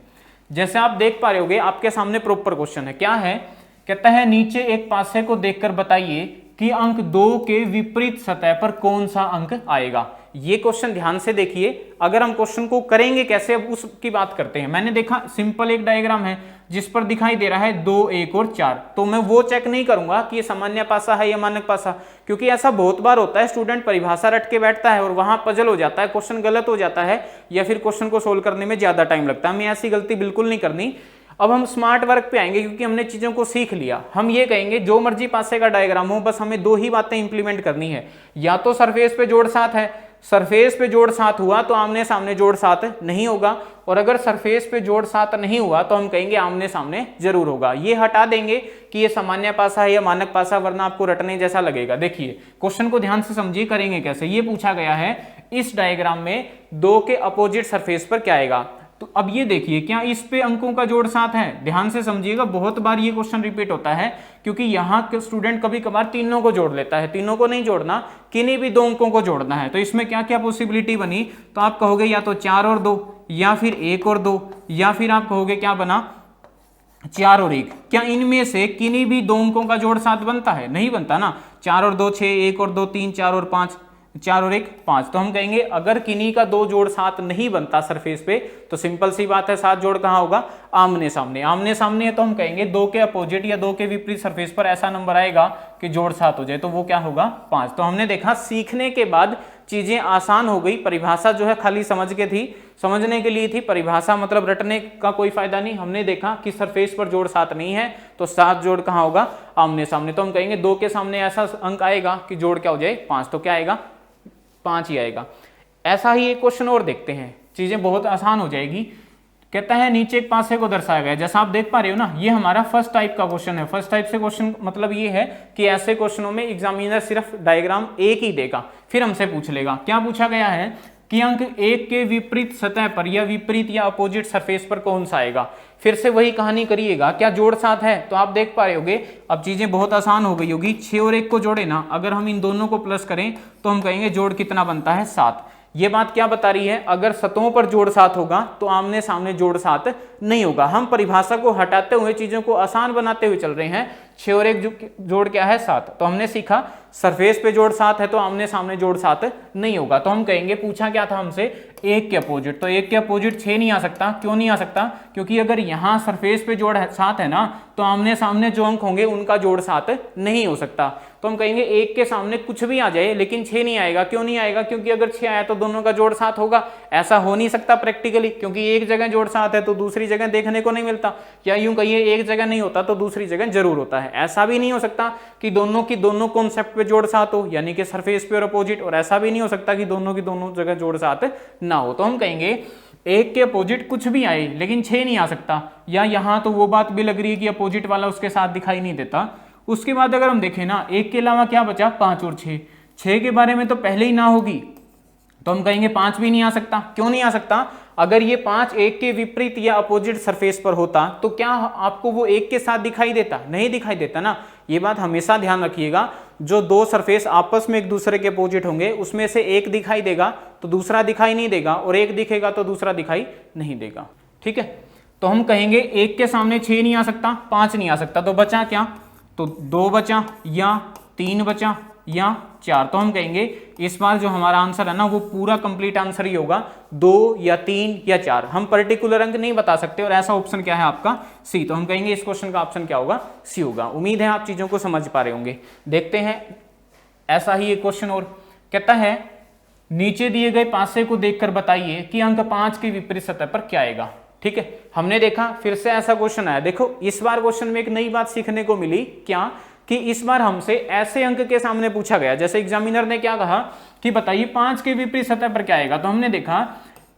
जैसे आप देख पा रहे होगे, आपके सामने प्रॉपर क्वेश्चन है। क्या है? कहता है नीचे एक पासे को देखकर बताइए कि अंक 2 के विपरीत सतह पर कौन सा अंक आएगा। ये क्वेश्चन ध्यान से देखिए। अगर हम क्वेश्चन को करेंगे कैसे, अब उसकी बात करते हैं। मैंने देखा सिंपल एक डायग्राम है जिस पर दिखाई दे रहा है 2, 1 और 4, तो मैं वो चेक नहीं करूंगा कि ये सामान्य पासा है या मानक पासा, क्योंकि ऐसा बहुत बार होता है स्टूडेंट परिभाषा रट के बैठता है और वहां पजल हो जाता है, क्वेश्चन गलत हो जाता है या फिर क्वेश्चन को सोल्व करने में ज्यादा टाइम लगता है। हमें ऐसी गलती बिल्कुल नहीं करनी। अब हम स्मार्ट वर्क पे आएंगे क्योंकि हमने चीजों को सीख लिया। हम ये कहेंगे जो मर्जी पासे का डायग्राम हो, बस हमें दो ही बातें इंप्लीमेंट करनी है। या तो सरफेस पे जोड़ सात है, सरफेस पे जोड़ सात हुआ तो आमने सामने जोड़ सात नहीं होगा, और अगर सरफेस पे जोड़ सात नहीं हुआ तो हम कहेंगे आमने सामने जरूर होगा। ये हटा देंगे कि ये सामान्य पासा है या मानक पासा, वरना आपको रटने जैसा लगेगा। देखिए, क्वेश्चन को ध्यान से समझिए, करेंगे कैसे। ये पूछा गया है इस डायग्राम में 2 के अपोजिट सरफेस पर क्या आएगा। तो अब ये देखिए, क्या इस पे अंकों का जोड़ सात है? ध्यान से समझिएगा, बहुत बार ये क्वेश्चन रिपीट होता है क्योंकि यहाँ के स्टूडेंट कभी कभार तीनों को जोड़ लेता है। तीनों को नहीं जोड़ना, किन्हीं भी 2 अंकों को जोड़ना है। तो इसमें क्या क्या पॉसिबिलिटी बनी, तो आप कहोगे या तो 4 और 2, या फिर 1 और 2, या फिर आप कहोगे क्या बना 4 और 1। क्या इनमें से किन्हीं भी 2 अंकों का जोड़ सात बनता है? नहीं बनता ना। 4 और 2 6, 1 और 2 3, 4 और 5, 4 और 1 5। तो हम कहेंगे अगर किन्हीं का 2 जोड़ सात नहीं बनता सरफेस पे, तो सिंपल सी बात है, 7 जोड़ कहाँ होगा? आमने सामने। आमने सामने है तो हम कहेंगे 2 के अपोजिट या 2 के विपरीत सरफेस पर ऐसा नंबर आएगा कि जोड़ सात हो जाए, तो वो क्या होगा? 5। तो हमने देखा सीखने के बाद चीजें आसान हो गई। परिभाषा जो है खाली समझ के थी, समझने के लिए थी। परिभाषा मतलब रटने का कोई फायदा नहीं। हमने देखा कि सरफेस पर जोड़ सात नहीं है तो 7 जोड़ कहाँ होगा? आमने सामने। तो हम कहेंगे 2 के सामने ऐसा अंक आएगा कि जोड़ क्या हो जाए? 5। तो क्या आएगा? 5 ही आएगा। ऐसा ही एक क्वेश्चन और देखते हैं, चीजें बहुत आसान हो जाएगी। कहता है नीचे एक पासे को दर्शाया गया, जैसा आप देख पा रहे हो ना, ये हमारा फर्स्ट टाइप का क्वेश्चन है। फर्स्ट टाइप से क्वेश्चन मतलब ये है कि ऐसे क्वेश्चनों में एग्जामिनर सिर्फ डायग्राम एक ही देगा, फिर हमसे पूछ लेगा। क्या पूछा गया है कि अंक 1 के विपरीत सतह पर या विपरीत या अपोजिट सरफेस पर कौन सा आएगा। फिर से वही कहानी करिएगा। क्या जोड़ सात है? तो आप देख पा रहे होगे अब चीजें बहुत आसान हो गई होगी। 6 और 1 को जोड़े ना, अगर हम इन दोनों को प्लस करें तो हम कहेंगे जोड़ कितना बनता है? 7। ये बात क्या बता रही है? अगर सतहों पर जोड़ सात होगा तो आमने सामने जोड़ सात नहीं होगा। हम परिभाषा को हटाते हुए चीजों को आसान बनाते हुए चल रहे हैं। 6 और 1 जोड़ क्या है? 7। तो हमने सीखा सरफेस पे जोड़ सात है तो आमने सामने जोड़ सात नहीं होगा। तो हम कहेंगे पूछा क्या था हमसे? 1 के अपोजिट। तो 1 के अपोजिट 6 नहीं आ सकता। क्यों नहीं आ सकता? क्योंकि अगर यहाँ सरफेस पे जोड़ सात है ना, तो आमने सामने जो अंक होंगे उनका जोड़ सात नहीं हो सकता। तो हम कहेंगे 1 के सामने कुछ भी आ जाए लेकिन 6 नहीं आएगा। क्यों नहीं आएगा? क्योंकि अगर 6 आया तो दोनों का जोड़ सात होगा। ऐसा हो नहीं सकता प्रैक्टिकली, क्योंकि एक जगह जोड़ सात है तो दूसरी जगह देखने को नहीं मिलता, या यूं कहिए एक जगह नहीं होता तो दूसरी जगह जरूर होता है। ऐसा भी नहीं हो सकता कि दोनों की दोनों कॉन्सेप्ट पे जोड़ सात हो, यानी कि सरफेस पे और अपोजिट, और ऐसा भी नहीं हो सकता कि दोनों की दोनों जगह जोड़ सात ना हो। तो हम कहेंगे 1 के अपोजिट कुछ भी आए लेकिन 6 नहीं आ सकता। या यहां तो वो बात भी लग रही है कि अपोजिट वाला उसके साथ दिखाई नहीं देता। उसके बाद अगर हम देखें ना, 1 के अलावा क्या बचा? 5 और 6। 6 के बारे में तो पहले ही ना होगी, तो हम कहेंगे 5 भी नहीं आ सकता। क्यों नहीं आ सकता? अगर ये 5 1 के विपरीत या अपोजिट सरफेस पर होता तो क्या आपको वो 1 के साथ दिखाई देता? नहीं दिखाई देता ना। ये बात हमेशा ध्यान रखिएगा। जो 2 सरफेस आपस में एक दूसरे के अपोजिट होंगे उसमें से एक दिखाई देगा तो दूसरा दिखाई नहीं देगा, और एक दिखेगा तो दूसरा दिखाई नहीं देगा। ठीक है, तो हम कहेंगे 1 के सामने 6 नहीं आ सकता, 5 नहीं आ सकता, तो बचा क्या? तो 2 बचा या 3 बचा या 4। तो हम कहेंगे इस बार जो हमारा आंसर है ना वो पूरा कंप्लीट आंसर ही होगा 2 या 3 या 4। हम पर्टिकुलर अंक नहीं बता सकते और ऐसा ऑप्शन क्या है आपका सी। तो हम कहेंगे इस क्वेश्चन का ऑप्शन क्या होगा सी होगा। उम्मीद है आप चीजों को समझ पा रहे होंगे। देखते हैं ऐसा ही एक क्वेश्चन और कहता है नीचे दिए गए पासे को देखकर बताइए कि अंक 5 के विपरीत सतह पर क्या आएगा। ठीक है, हमने देखा फिर से ऐसा क्वेश्चन आया। देखो इस बार क्वेश्चन में एक नई बात सीखने को मिली, क्या कि इस बार हमसे ऐसे अंक के सामने पूछा गया। जैसे एग्जामिनर ने क्या कहा कि बताइए 5 के विपरीत सतह पर क्या आएगा, तो हमने देखा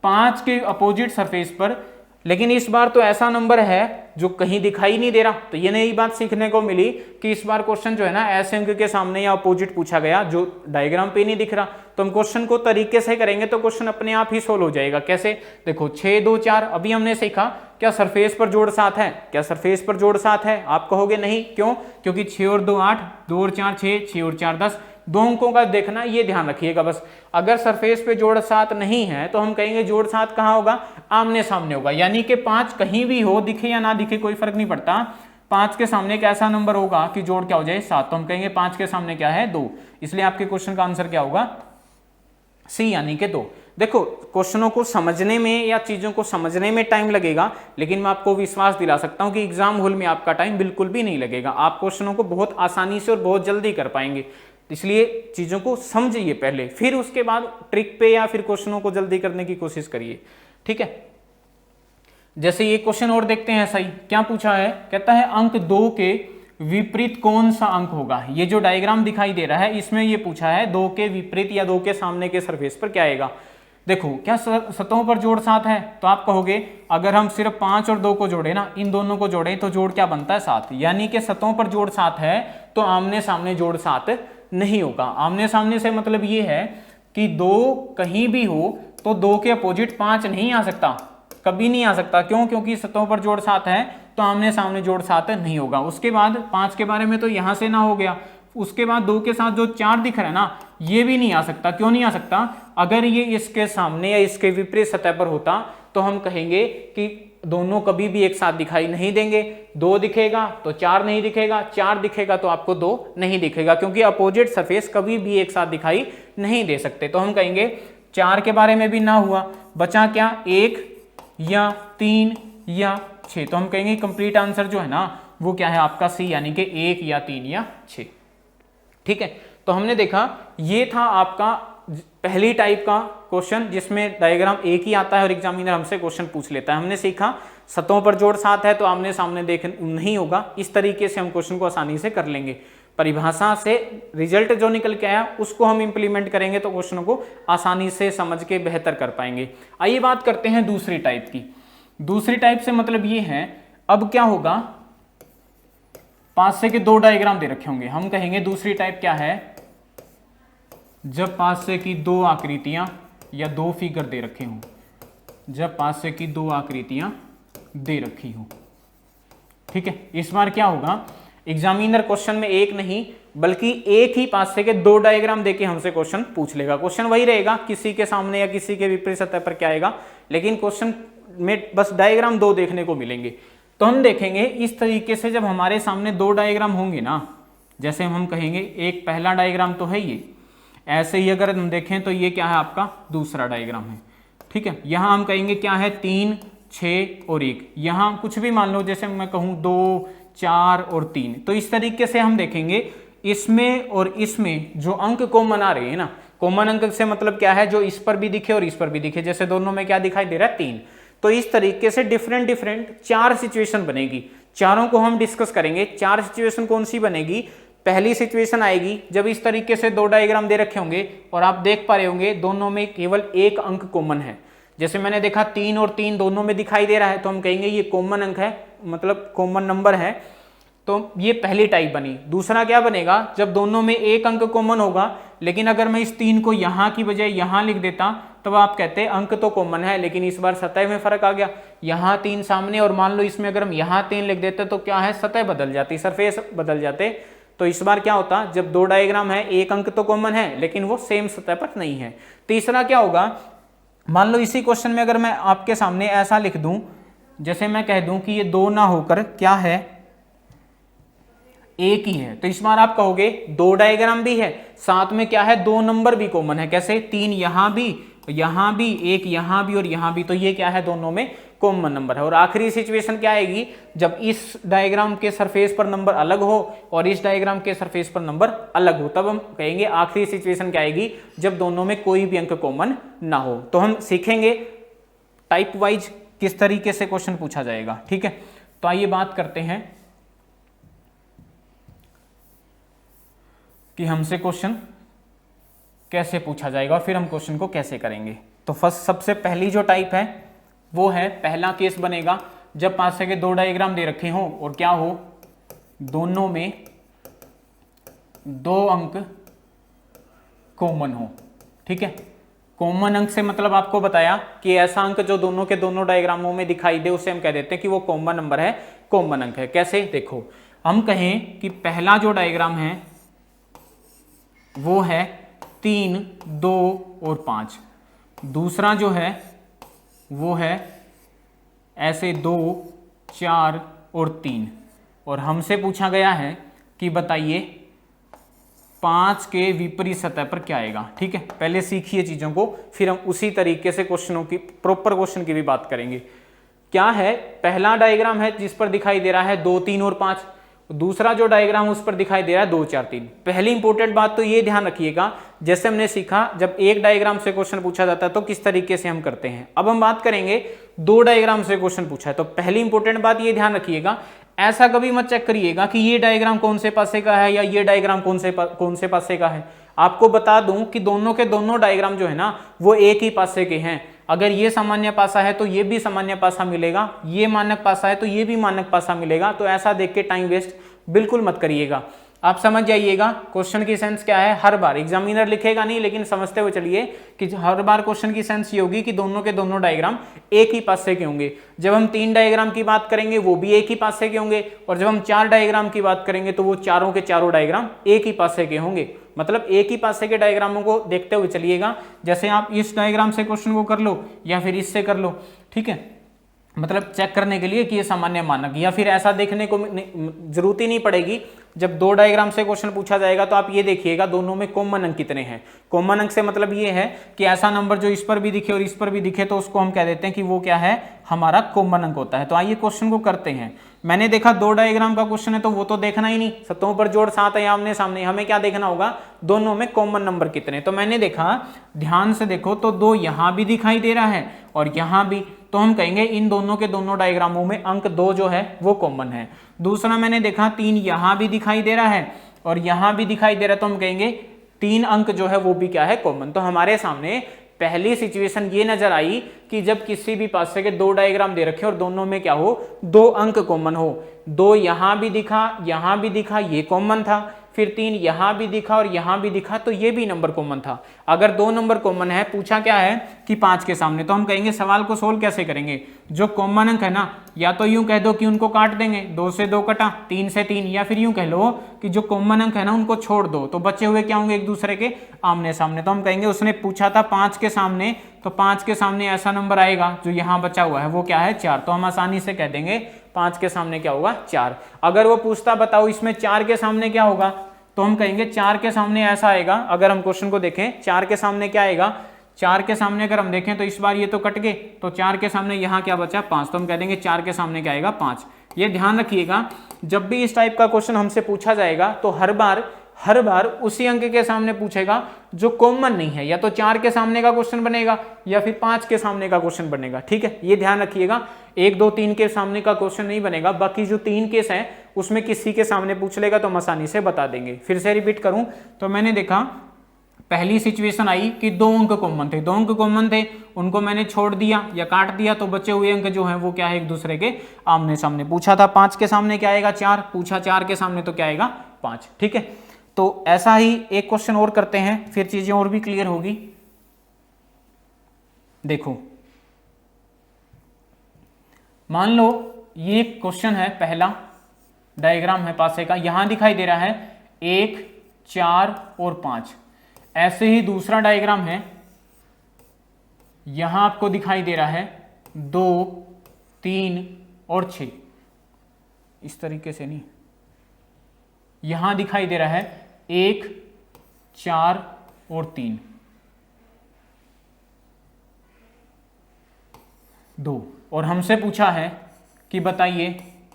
5 के अपोजिट सरफेस पर, लेकिन इस बार तो ऐसा नंबर है जो कहीं दिखाई नहीं दे रहा। तो ये नई बात सीखने को मिली कि इस बार क्वेश्चन जो है ना ऐसे अंक के सामने या अपोजिट पूछा गया जो डायग्राम पे नहीं दिख रहा। तो हम क्वेश्चन को तरीके से करेंगे तो क्वेश्चन अपने आप ही सोल्व हो जाएगा। कैसे, देखो 6 2 4 अभी हमने सीखा क्या सरफेस पर जोड़ 7 है, क्या सरफेस पर जोड़ 7 है। आप कहोगे नहीं, क्यों, क्योंकि 6 और 2 8, 2 और 4 6, 6 और 4 10, दो अंकों का देखना, ये ध्यान रखिएगा बस। अगर सरफेस पे जोड़ 7 नहीं है तो हम कहेंगे जोड़ 7 कहाँ होगा, आमने सामने होगा। यानी कि 5 कहीं भी हो, दिखे या ना दिखे कोई फर्क नहीं पड़ता, 5 के सामने एक ऐसा नंबर होगा कि जोड़ क्या हो जाए 7। तो हम कहेंगे 5 के सामने क्या है 2, इसलिए आपके क्वेश्चन का आंसर क्या होगा सी यानी कि 2। देखो क्वेश्चनों को समझने में या चीजों को समझने में टाइम लगेगा, लेकिन मैं आपको विश्वास दिला सकता हूं कि एग्जाम हॉल में आपका टाइम बिल्कुल भी नहीं लगेगा। आप क्वेश्चनों को बहुत आसानी से और बहुत जल्दी कर पाएंगे। इसलिए चीजों को समझिए पहले, फिर उसके बाद ट्रिक पे या फिर क्वेश्चनों को जल्दी करने की कोशिश करिए। ठीक है, जैसे ये क्वेश्चन और देखते हैं। सही क्या पूछा है, कहता है अंक 2 के विपरीत कौन सा अंक होगा। ये जो डायग्राम दिखाई दे रहा है इसमें ये पूछा है 2 के विपरीत या 2 के सामने के सरफेस पर क्या आएगा। देखो क्या सतहों पर जोड़ 7 है, तो आप कहोगे अगर हम सिर्फ 5 और 2 को जोड़े ना, इन दोनों को जोड़े तो जोड़ क्या बनता है 7। यानी कि सतहों पर जोड़ 7 है तो आमने सामने जोड़ 7 नहीं होगा। आमने सामने से मतलब ये है कि 2 कहीं भी हो तो 2 के अपोजिट 5 नहीं आ सकता, कभी नहीं आ सकता। क्यों, क्योंकि सतहों पर जोड़ 7 है तो आमने सामने जोड़ 7 नहीं होगा। उसके बाद 5 के बारे में तो यहां से ना हो गया, उसके बाद 2 के साथ जो 4 दिख रहा है ना ये भी नहीं आ सकता। क्यों नहीं आ सकता, अगर ये इसके सामने या इसके विपरीत सतह पर होता तो हम कहेंगे कि दोनों कभी भी एक साथ दिखाई नहीं देंगे। 2 दिखेगा तो 4 नहीं दिखेगा, 4 दिखेगा तो आपको 2 नहीं दिखेगा, क्योंकि अपोजिट सरफेस कभी भी एक साथ दिखाई नहीं दे सकते। तो हम कहेंगे 4 के बारे में भी ना हुआ, बचा क्या 1 या 3 या 6। तो हम कहेंगे कंप्लीट आंसर जो है ना वो क्या है आपका सी यानी कि 1 या 3 या 6। ठीक है, तो हमने देखा ये था आपका पहली टाइप का क्वेश्चन जिसमें डायग्राम एक ही आता है और एग्जामिनर हमसे क्वेश्चन पूछ लेता है। हमने सीखा सतहों पर जोड़ 7 है तो आमने सामने देख नहीं होगा। इस तरीके से हम क्वेश्चन को आसानी से कर लेंगे। परिभाषा से रिजल्ट जो निकल के आया उसको हम इंप्लीमेंट करेंगे तो क्वेश्चनों को आसानी से समझ के बेहतर कर पाएंगे। आइए बात करते हैं दूसरी टाइप की। दूसरी टाइप से मतलब ये है, अब क्या होगा, पासे के 2 डायग्राम दे रखे होंगे। हम कहेंगे दूसरी टाइप क्या है, जब पासे की 2 आकृतियां या 2 फिगर दे रखे हों, जब पासे की 2 आकृतियां दे रखी हो। ठीक है, इस बार क्या होगा, एग्जामिनर क्वेश्चन में एक नहीं बल्कि एक ही पासे के 2 डायग्राम देके हमसे क्वेश्चन पूछ लेगा। क्वेश्चन वही रहेगा, किसी के सामने या किसी के विपरीत सतह पर क्या आएगा, लेकिन क्वेश्चन में बस डायग्राम 2 देखने को मिलेंगे। तो हम देखेंगे इस तरीके से जब हमारे सामने 2 डायग्राम होंगे ना, जैसे हम कहेंगे एक पहला डायग्राम तो है ये, ऐसे ही अगर हम देखें तो ये क्या है आपका दूसरा डायग्राम है। ठीक है, यहां हम कहेंगे क्या है 3 6 और 1। यहां कुछ भी मान लो, जैसे मैं कहूं 2 4 और 3। तो इस तरीके से हम देखेंगे इसमें और इसमें जो अंक कॉमन आ रहे हैं ना, कॉमन अंक से मतलब क्या है जो इस पर भी दिखे और इस पर भी दिखे। जैसे दोनों में क्या दिखाई दे रहा है 3। तो इस तरीके से डिफरेंट 4 सिचुएशन बनेगी। चारों को हम डिस्कस करेंगे। 4 सिचुएशन कौन सी बनेगी, पहली सिचुएशन आएगी जब इस तरीके से 2 डायग्राम दे रखे होंगे और आप देख पा रहे होंगे दोनों में केवल एक अंक कॉमन है। जैसे मैंने देखा 3 और 3 दोनों में दिखाई दे रहा है तो हम कहेंगे ये कॉमन अंक है, मतलब कॉमन नंबर है। तो ये पहली टाइप बनी। दूसरा क्या बनेगा, जब दोनों में एक अंक कॉमन होगा, लेकिन अगर मैं इस 3 को यहां की बजाय यहां लिख देता तब आप कहते अंक तो कॉमन है लेकिन इस बार सतह में फर्क आ गया। यहां 3 सामने और मान लो इसमें अगर हम यहां 3 लिख देते तो क्या है, सतह बदल जाती, सरफेस बदल जाते। तो इस बार क्या होता, जब 2 डायग्राम है एक अंक तो कॉमन है लेकिन वो सेम सतह पर नहीं है। तीसरा क्या होगा, मान लो इसी क्वेश्चन में अगर मैं आपके सामने ऐसा लिख दूं, जैसे मैं कह दूं कि ये 2 ना होकर क्या है एक ही है, तो इस बार आप कहोगे दो डायग्राम भी है, साथ में क्या है, दो नंबर भी कॉमन है। कैसे, 3 यहां भी, यहां भी, एक यहां भी और यहां भी, तो ये क्या है, दोनों में कॉमन नंबर है। और आखिरी सिचुएशन क्या आएगी, जब इस डायग्राम के सरफेस पर नंबर अलग हो और इस डायग्राम के सरफेस पर नंबर अलग हो, तब हम कहेंगे आखिरी सिचुएशन क्या आएगी, जब दोनों में कोई भी अंक कॉमन ना हो। तो हम सीखेंगे टाइप वाइज किस तरीके से क्वेश्चन पूछा जाएगा। ठीक है, तो आइए बात करते हैं कि हमसे क्वेश्चन कैसे पूछा जाएगा और फिर हम क्वेश्चन को कैसे करेंगे। तो फर्स्ट, सबसे पहली जो टाइप है वो है, पहला केस बनेगा जब पास के दो डायग्राम दे रखे हों और क्या हो, दोनों में दो अंक कॉमन हो। ठीक है, कॉमन अंक से मतलब आपको बताया कि ऐसा अंक जो दोनों के दोनों डायग्रामों में दिखाई दे, उसे हम कह देते हैं कि वो कॉमन नंबर है, कॉमन अंक है। कैसे, देखो, हम कहें कि पहला जो डायग्राम है वो है 3, 2 और 5, दूसरा जो है वो है ऐसे 2, 4 और 3, और हमसे पूछा गया है कि बताइए 5 के विपरीत सतह पर क्या आएगा। ठीक है, पहले सीखिए चीजों को, फिर हम उसी तरीके से क्वेश्चनों की, प्रॉपर क्वेश्चन की भी बात करेंगे। क्या है, पहला डायग्राम है जिस पर दिखाई दे रहा है 2, 3 और 5, दूसरा जो डायग्राम उस पर दिखाई दे रहा है 2, 4, 3। पहली इंपॉर्टेंट बात तो ये ध्यान रखिएगा, जैसे हमने सीखा जब एक डायग्राम से क्वेश्चन पूछा जाता है तो किस तरीके से हम करते हैं। अब हम बात करेंगे दो डायग्राम से क्वेश्चन पूछा है, तो पहली इंपॉर्टेंट बात ये ध्यान रखिएगा, ऐसा कभी मत चेक करिएगा कि ये डायग्राम कौन से पासे का है या ये डायग्राम कौन से पासे का है। आपको बता दूं कि दोनों के दोनों डायग्राम जो है ना वो एक ही पासे के हैं। अगर ये सामान्य पासा है तो ये भी सामान्य पासा मिलेगा, ये मानक पासा है तो ये भी मानक पासा मिलेगा। तो ऐसा देख के टाइम वेस्ट बिल्कुल मत करिएगा, आप समझ जाइएगा क्वेश्चन की सेंस क्या है। हर बार एग्जामिनर लिखेगा नहीं, लेकिन समझते हुए चलिए कि हर बार क्वेश्चन की सेंस ये होगी कि दोनों के दोनों डायग्राम एक ही पासे के होंगे। जब हम 3 डायग्राम की बात करेंगे वो भी एक ही पासे के होंगे, और जब हम 4 डायग्राम की बात करेंगे तो वो चारों के चारों डायग्राम एक ही पासे के होंगे। मतलब एक ही पासे के डायग्रामों को देखते हुए चलिएगा, जैसे आप इस डायग्राम से क्वेश्चन को कर लो या फिर इससे कर लो। ठीक है, मतलब चेक करने के लिए कि ये सामान्य मानक, या फिर ऐसा देखने को जरूरत ही नहीं पड़ेगी। जब दो डायग्राम से क्वेश्चन पूछा जाएगा तो आप ये देखिएगा दोनों में कॉमन अंक कितने हैं। कॉमन अंक से मतलब ये है कि ऐसा नंबर जो इस पर भी दिखे और इस पर भी दिखे तो उसको हम कह देते हैं कि वो क्या है, हमारा कॉमन अंक होता है। तो आइए क्वेश्चन को करते हैं। मैंने देखा दो डायग्राम का क्वेश्चन है तो वो तो देखना ही नहीं, सतहों पर जोड़ 7 है आमने सामने, हमें क्या देखना होगा, दोनों में कॉमन नंबर कितने। तो मैंने देखा, ध्यान से देखो, तो 2 यहां भी दिखाई दे रहा है और यहां भी, तो हम कहेंगे इन दोनों के दोनों डायग्रामों में अंक 2 जो है वो कॉमन है। दूसरा मैंने देखा 3 यहां भी दिखाई दे रहा है और यहां भी दिखाई दे रहा है, तो हम कहेंगे 3 अंक जो है वो भी क्या है, कॉमन। तो हमारे सामने पहली सिचुएशन ये नजर आई कि जब किसी भी पासे के 2 डायग्राम दे रखे और दोनों में क्या हो, 2 अंक कॉमन हो। 2 यहां भी दिखा, यहां भी दिखा, ये कॉमन था। फिर 3 यहां भी दिखा और यहां भी दिखा, तो ये भी नंबर कॉमन था। अगर 2 नंबर कॉमन है, पूछा क्या है कि 5 के सामने, तो हम कहेंगे सवाल को सोल्व कैसे करेंगे। जो कॉमन अंक है ना, या तो यूं कह दो कि उनको काट देंगे, 2 से 2 कटा, 3 से 3, या फिर यूं कह लो कि जो कॉमन अंक है ना उनको छोड़ दो, तो बचे हुए क्या होंगे, एक दूसरे के आमने सामने। तो हम कहेंगे उसने पूछा था 5 के सामने, तो 5 के सामने ऐसा नंबर आएगा जो यहां बचा हुआ है वो क्या है, 4। तो हम आसानी से कह देंगे 5 के सामने क्या होगा, 4। अगर वो पूछता बताओ इसमें 4 के सामने क्या होगा, तो हम कहेंगे 4 के सामने ऐसा आएगा। अगर हम क्वेश्चन को देखें 4 के सामने क्या आएगा, 4 के सामने अगर हम देखें तो इस बार ये तो कट गए, तो 4 के सामने यहाँ क्या बचा, 5। तो हम कह देंगे 4 के सामने क्या आएगा, 5। ये ध्यान रखिएगा, जब भी इस टाइप का क्वेश्चन हमसे पूछा जाएगा तो हर बार उसी अंक के सामने पूछेगा जो कॉमन नहीं है। या तो 4 के सामने का क्वेश्चन बनेगा या फिर 5 के सामने का क्वेश्चन बनेगा। ठीक है, ये ध्यान रखिएगा, 1, 2, 3 के सामने का क्वेश्चन नहीं बनेगा। बाकी जो 3 केस हैं उसमें किसी के सामने पूछ लेगा तो हम आसानी से बता देंगे। फिर से रिपीट करूं तो मैंने देखा पहली सिचुएशन आई कि 2 अंक कॉमन थे, 2 अंक कॉमन थे, उनको मैंने छोड़ दिया या काट दिया, तो बचे हुए अंक जो हैं वो क्या है, एक दूसरे के आमने सामने। पूछा था 5 के सामने क्या आएगा, 4, पूछा 4 के सामने तो क्या आएगा, 5। ठीक है, तो ऐसा ही एक क्वेश्चन और करते हैं, फिर चीजें और भी क्लियर होगी। देखो, मान लो ये क्वेश्चन है, पहला डायग्राम है पासे का, यहां दिखाई दे रहा है 1, 4 और 5। ऐसे ही दूसरा डायग्राम है, यहां आपको दिखाई दे रहा है 2, 3 और 6। इस तरीके से नहीं, यहां दिखाई दे रहा है 1, 4 और 3, 2, और हमसे पूछा है कि बताइए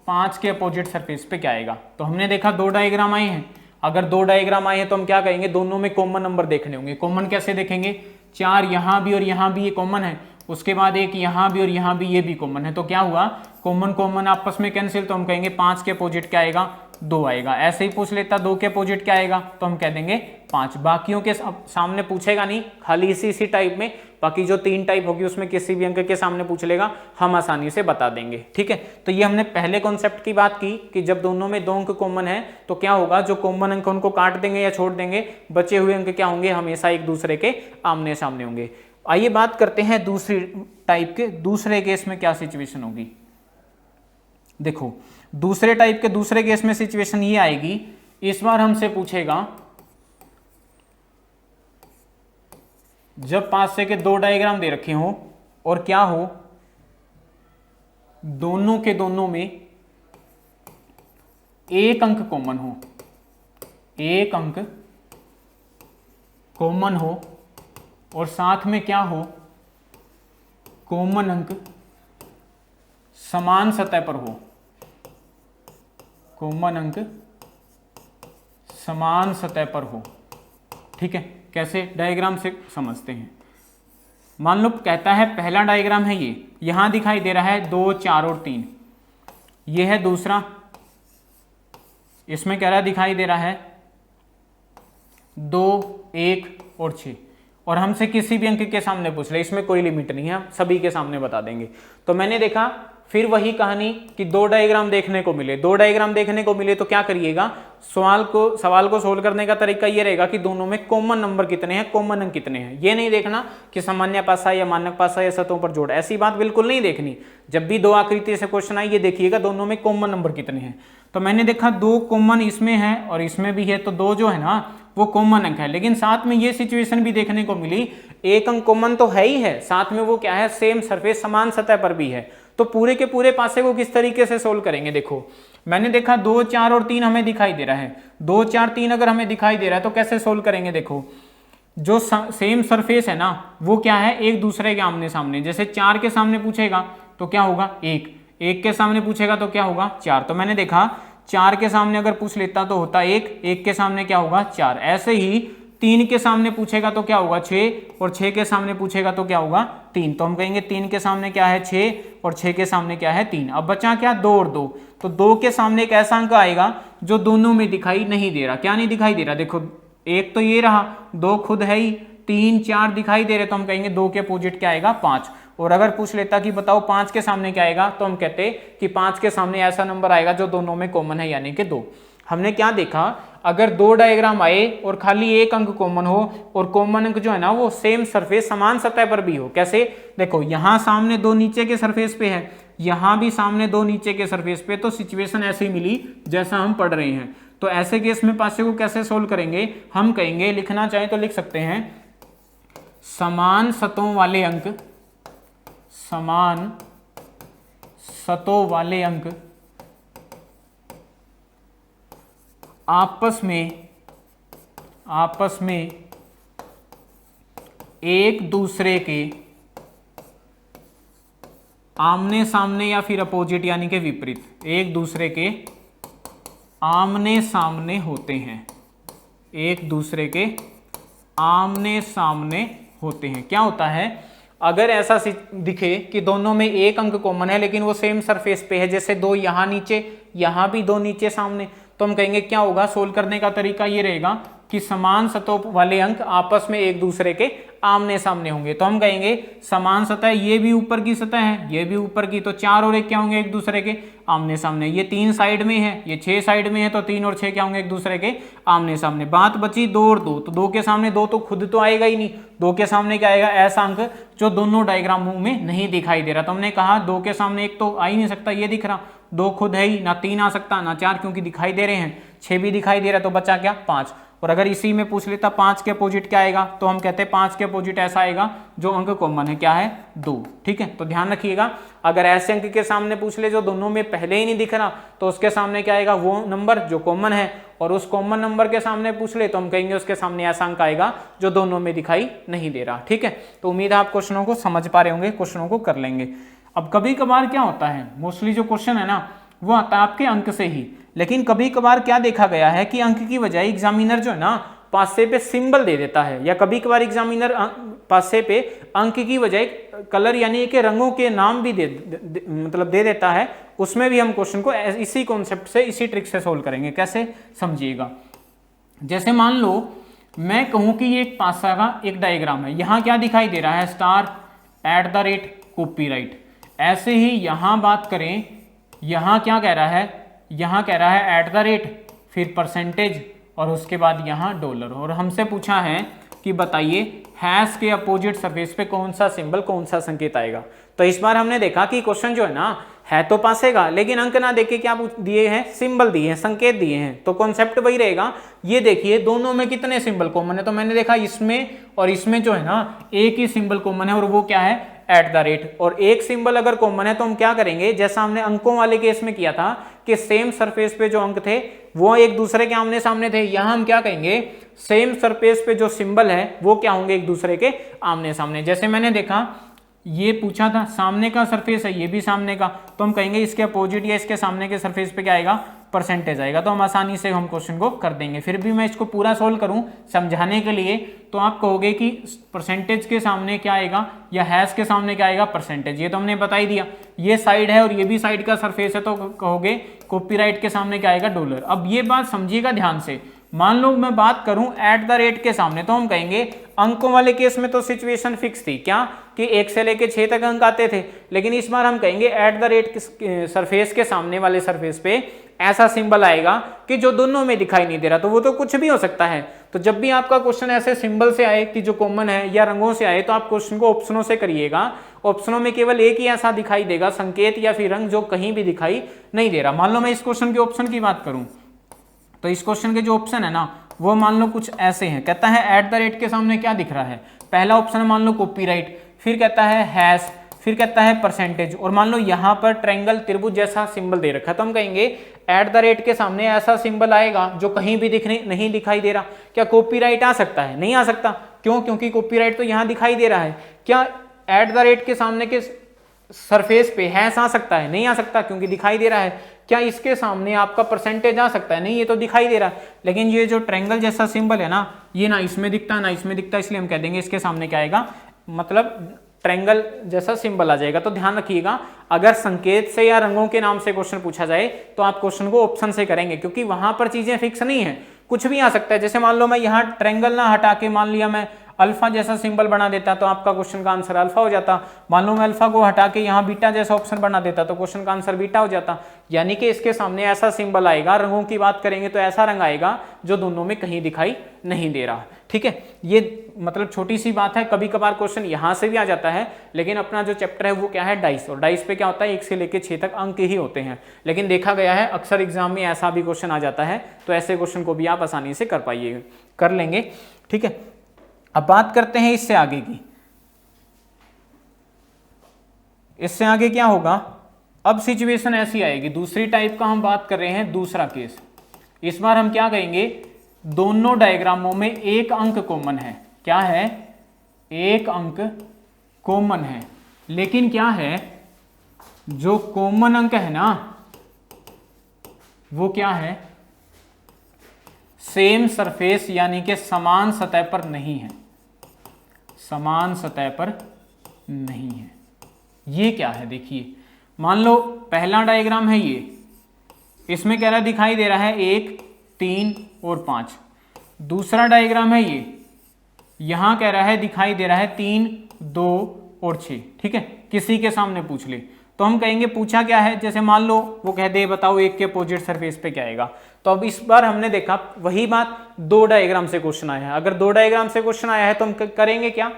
5 के अपोजिट सरफेस पे क्या आएगा। तो हमने देखा 2 डायग्राम आए हैं, अगर 2 डायग्राम आए हैं तो हम क्या कहेंगे, दोनों में कॉमन नंबर देखने होंगे। कॉमन कैसे देखेंगे, 4 यहां भी और यहां भी ये कॉमन है, उसके बाद एक यहां भी और यहां भी ये भी कॉमन है, तो क्या हुआ, कॉमन कॉमन आपस में कैंसिल, तो हम कहेंगे 5 के अपोजिट क्या आएगा, 2 आएगा। ऐसे ही पूछ लेता 2 के अपोजिट क्या आएगा, तो हम कह देंगे 5। बाकियों के सामने पूछेगा नहीं, खाली इसी टाइप में, बाकी जो 3 टाइप होगी उसमें किसी भी अंक के सामने पूछ लेगा, हम आसानी से बता देंगे। ठीक है, तो ये हमने पहले कॉन्सेप्ट की बात की कि जब दोनों में 2 अंक कॉमन है तो क्या होगा, जो कॉमन अंक उनको काट देंगे या छोड़ देंगे, बचे हुए अंक क्या होंगे, हमेशा एक दूसरे के आमने सामने होंगे। आइए बात करते हैं दूसरी टाइप के, दूसरे केस में क्या सिचुएशन होगी। देखो दूसरे टाइप के दूसरे केस में सिचुएशन ये आएगी, इस बार हमसे पूछेगा जब 5 से के 2 डायग्राम दे रखे हो और क्या हो, दोनों के दोनों में एक अंक कॉमन हो, एक अंक कॉमन हो और साथ में क्या हो, कॉमन अंक समान सतह पर हो, कॉमन अंक समान सतह पर हो। ठीक है, कैसे, डायग्राम से समझते हैं। मान लो कहता है पहला डायग्राम है ये, यहां दिखाई दे रहा है 2, 4 और 3, ये है दूसरा, इसमें कह रहा दिखाई दे रहा है 2, 1 और 6, और हमसे किसी भी अंक के सामने पूछ ले, इसमें कोई लिमिट नहीं है, हम सभी के सामने बता देंगे। तो मैंने देखा फिर वही कहानी कि 2 डायग्राम देखने को मिले, 2 डायग्राम देखने को मिले तो क्या करिएगा, सवाल को सोल्व करने का तरीका ये रहेगा कि दोनों में कॉमन नंबर कितने हैं, कॉमन अंक कितने हैं। ये नहीं देखना कि सामान्य पासा या मानक पासा या सतहों पर जोड़, ऐसी बात बिल्कुल नहीं देखनी। जब भी 2 आकृति से क्वेश्चन आए, ये देखिएगा दोनों में कॉमन नंबर कितने हैं। तो मैंने देखा 2 कॉमन इसमें है और इसमें भी है, तो 2 जो है ना वो कॉमन अंक है। लेकिन साथ में ये सिचुएशन भी देखने को मिली, एक अंक कॉमन तो है ही है, साथ में वो क्या है, सेम सरफेस समान सतह पर भी है। तो पूरे के पूरे पासे को किस तरीके से सोल्व करेंगे, देखो मैंने देखा 2, 4 और 3 हमें दिखाई दे रहा है, 2, 4, 3 अगर हमें दिखाई दे रहा है तो कैसे सोल्व करेंगे। देखो जो सेम सरफेस है ना वो क्या है, एक दूसरे के आमने सामने। जैसे 4 के सामने पूछेगा तो क्या होगा 1, 1 के सामने पूछेगा तो क्या होगा 4। तो मैंने देखा 4 के सामने अगर पूछ लेता तो होता 1, 1 के सामने क्या होगा 4। ऐसे ही 3 के सामने पूछेगा तो क्या होगा 6, और 6 के सामने पूछेगा तो क्या होगा 3। तो हम कहेंगे 3 के सामने क्या है 6 और 6 के सामने क्या है 3। अब बचा क्या 2 और 2, तो 2 के सामने एक ऐसा अंक आएगा जो दोनों में दिखाई नहीं दे रहा। क्या नहीं दिखाई दे रहा, देखो एक तो ये रहा, 2 खुद है ही, 3, 4 दिखाई दे रहे, तो हम कहेंगे 2 के अपोजिट क्या आएगा 5। और अगर पूछ लेता कि बताओ 5 के सामने क्या आएगा, तो हम कहते कि 5 के सामने ऐसा नंबर आएगा जो दोनों में कॉमन है, यानी कि 2। हमने क्या देखा, अगर 2 डायग्राम आए और खाली एक अंक कॉमन हो और कॉमन अंक जो है ना वो सेम सरफेस समान सतह पर भी हो। कैसे, देखो यहां सामने 2 नीचे के सरफेस पे है, यहां भी सामने 2 नीचे के सरफेस पे, तो सिचुएशन ऐसे ही मिली जैसा हम पढ़ रहे हैं। तो ऐसे केस में पासे को कैसे सोल्व करेंगे, हम कहेंगे, लिखना चाहे तो लिख सकते हैं, समान सतहों वाले अंक, समान सतहों वाले अंक आपस में एक दूसरे के आमने सामने या फिर अपोजिट यानी कि विपरीत, एक दूसरे के आमने सामने होते हैं, एक दूसरे के आमने सामने होते हैं। क्या होता है, अगर ऐसा दिखे कि दोनों में एक अंक कॉमन है लेकिन वो सेम सरफेस पे है, जैसे 2 यहां नीचे, यहां भी 2 नीचे सामने, तो हम कहेंगे क्या होगा, सोल्व करने का तरीका ये रहेगा कि समान सतहों वाले अंक आपस में एक दूसरे के आमने सामने होंगे। तो हम कहेंगे समान सतह, ये भी ऊपर की सतह है, ये भी ऊपर की, तो 4 और 1 क्या होंगे एक दूसरे के आमने सामने। ये 3 साइड में है, ये 6 साइड में है, तो 3 और 6 क्या होंगे एक दूसरे के आमने सामने। बात बची 2 और 2, तो 2 के सामने 2 तो खुद तो आएगा ही नहीं, 2 के सामने क्या आएगा, ऐसा अंक जो दोनों डायग्रामों में नहीं दिखाई दे रहा। तो हमने कहा 2 के सामने 1 तो आ ही नहीं सकता, ये दिख रहा, 2 खुद है ही, ना 3 आ सकता ना 4 क्योंकि दिखाई दे रहे हैं, 6 भी दिखाई दे रहा, तो बचा क्या 5। और अगर इसी में पूछ लेता 5 के अपोजिट क्या आएगा, तो हम कहते हैं 5 के अपोजिट ऐसा आएगा जो अंक कॉमन है, क्या है 2। ठीक है, तो ध्यान रखिएगा, अगर ऐसे अंक के सामने पूछ ले जो दोनों में पहले ही नहीं दिख रहा, तो उसके सामने क्या आएगा, वो नंबर जो कॉमन है, और उस कॉमन नंबर के सामने पूछ ले तो हम कहेंगे उसके सामने ऐसा अंक आएगा जो दोनों में दिखाई नहीं दे रहा। ठीक है, तो उम्मीद है आप क्वेश्चनों को समझ पा रहे होंगे, क्वेश्चनों को कर लेंगे। अब कभी कभार क्या होता है, मोस्टली जो क्वेश्चन है ना वो आता है आपके अंक से ही, लेकिन कभी कभार क्या देखा गया है कि अंक की बजाय एग्जामिनर जो है ना पासे पे सिंबल दे देता है, या कभी कभार एग्जामिनर पासे पे अंक की बजाय कलर यानी कि रंगों के नाम भी मतलब दे देता है। उसमें भी हम क्वेश्चन को इसी कॉन्सेप्ट से, इसी ट्रिक से सोल्व करेंगे। कैसे, समझिएगा। जैसे मान लो मैं कहूं कि ये एक पासा का एक डायग्राम है, यहां क्या दिखाई दे रहा है, स्टार @ कॉपीराइट। ऐसे ही यहां बात करें, यहां क्या कह रहा है, यहां कह रहा है @ फिर परसेंटेज और उसके बाद यहां $। और हमसे पूछा है कि बताइए हैश के अपोजिट सरफेस पे कौन सा सिंबल, कौन सा संकेत आएगा। तो इस बार हमने देखा कि क्वेश्चन जो है ना है तो पासेगा, लेकिन अंक ना देके क्या दिए हैं, सिंबल दिए हैं, संकेत दिए हैं। तो कॉन्सेप्ट वही रहेगा। ये देखिए दोनों में कितने सिंबल कॉमन है, तो मैंने देखा इसमें और इसमें जो है ना एक ही सिंबल कॉमन है, और वो क्या है @ और एक सिंबल अगर कॉमन है तो हम क्या करेंगे, जैसा हमने अंकों वाले केस में किया था कि सेम सरफेस पे जो अंक थे वो एक दूसरे के आमने सामने थे, यहां हम क्या कहेंगे, सेम सरफेस पे जो सिंबल है वो क्या होंगे, एक दूसरे के आमने सामने। जैसे मैंने देखा ये पूछा था सामने का सरफेस है, ये भी सामने का, तो हम कहेंगे इसके अपोजिट या इसके सामने के सरफेस पे क्या आएगा, परसेंटेज आएगा। तो हम आसानी से हम क्वेश्चन को कर देंगे। फिर भी मैं इसको पूरा सोल्व करूं समझाने के लिए, तो आप कहोगे कि परसेंटेज के सामने क्या आएगा या हैश के सामने क्या आएगा, परसेंटेज। ये तो हमने बता ही दिया। ये साइड है और ये भी साइड का सरफेस है, तो कहोगे कॉपीराइट के सामने क्या आएगा, $। अब ये बात समझिएगा ध्यान से। मान लो मैं बात करूं @ के सामने, तो हम कहेंगे अंकों वाले केस में तो सिचुएशन फिक्स थी, क्या कि 1 से लेके 6 तक अंक आते थे, लेकिन इस बार हम कहेंगे @ सरफेस के सामने वाले सरफेस पे ऐसा सिंबल आएगा कि जो दोनों में दिखाई नहीं दे रहा। तो वो तो कुछ भी हो सकता है। तो जब भी आपका क्वेश्चन ऐसे सिंबल से आए कि जो कॉमन है या रंगों से आए, तो आप क्वेश्चन को ऑप्शनों से करिएगा। ऑप्शनों में केवल एक ही ऐसा दिखाई देगा संकेत या फिर रंग जो कहीं भी दिखाई नहीं दे रहा। मान लो मैं इस क्वेश्चन के ऑप्शन की बात करूं, तो इस क्वेश्चन के जो ऑप्शन है ना वो मान लो कुछ ऐसे हैं। कहता है @ के सामने क्या दिख रहा है, पहला ऑप्शन मान लो कॉपीराइट, फिर कहता है हैश, फिर कहता है परसेंटेज, और मान लो यहाँ पर ट्रायंगल त्रिभुज जैसा सिंबल दे रखा है। तो हम कहेंगे @ के सामने ऐसा सिंबल आएगा जो कहीं भी नहीं दिखाई दे रहा। क्या कॉपीराइट आ सकता है, नहीं आ सकता। क्यों, क्योंकि कॉपीराइट तो यहाँ दिखाई दे रहा है। क्या @ के सामने के सरफेस पे हैश आ सकता है, नहीं आ सकता, क्योंकि दिखाई दे रहा है। क्या इसके सामने आपका परसेंटेज आ सकता है, नहीं, ये तो दिखाई दे रहा है। लेकिन ये जो ट्रायंगल जैसा सिंबल है ना, ये ना इसमें दिखता ना इसमें दिखता, इसलिए हम कह देंगे इसके सामने क्या आएगा, मतलब ट्रायंगल जैसा सिंबल आ जाएगा। तो ध्यान रखिएगा, अगर संकेत से या रंगों के नाम से क्वेश्चन पूछा जाए तो आप क्वेश्चन को ऑप्शन से करेंगे, क्योंकि वहां पर चीजें फिक्स नहीं है, कुछ भी आ सकता है। जैसे मान लो मैं यहाँ ट्रायंगल ना हटा के मान लिया मैं अल्फा जैसा सिंबल बना देता, तो आपका क्वेश्चन का आंसर अल्फा हो जाता। मान लो मैं अल्फा को हटा के यहाँ बीटा जैसा ऑप्शन बना देता, तो क्वेश्चन का आंसर बीटा हो जाता। यानी कि इसके सामने ऐसा सिंबल आएगा, रंगों की बात करेंगे तो ऐसा रंग आएगा जो दोनों में कहीं दिखाई नहीं दे रहा। ठीक है, ये मतलब छोटी सी बात है। कभी कभार क्वेश्चन यहाँ से भी आ जाता है, लेकिन अपना जो चैप्टर है वो क्या है, डाइस, और डाइस पे क्या होता है 1 से लेके 6 तक अंक ही होते हैं। लेकिन देखा गया है अक्सर एग्जाम में ऐसा भी क्वेश्चन आ जाता है, तो ऐसे क्वेश्चन को भी आप आसानी से कर लेंगे। ठीक है, अब बात करते हैं इससे आगे की। इससे आगे क्या होगा, अब सिचुएशन ऐसी आएगी, दूसरी टाइप का हम बात कर रहे हैं, दूसरा केस। इस बार हम क्या कहेंगे, दोनों डायग्रामों में एक अंक कॉमन है। क्या है, एक अंक कॉमन है, लेकिन क्या है, जो कॉमन अंक है ना वो क्या है, सेम सरफेस यानी कि समान सतह पर नहीं है, समान सतह पर नहीं है। ये क्या है, देखिए मान लो पहला डायग्राम है ये, इसमें कह रहा दिखाई दे रहा है 1, 3 और 5। दूसरा डायग्राम है ये, यहां कह रहा है दिखाई दे रहा है 3, 2 और 6। ठीक है, किसी के सामने पूछ ले तो हम कहेंगे पूछा क्या है। जैसे मान लो वो कह दे बताओ 1 के अपोजिट सरफेस पे क्या आएगा। तो अब इस बार हमने देखा वही बात, 2 डायग्राम से क्वेश्चन आया है। अगर 2 डायग्राम से क्वेश्चन आया है तो हम करेंगे क्या,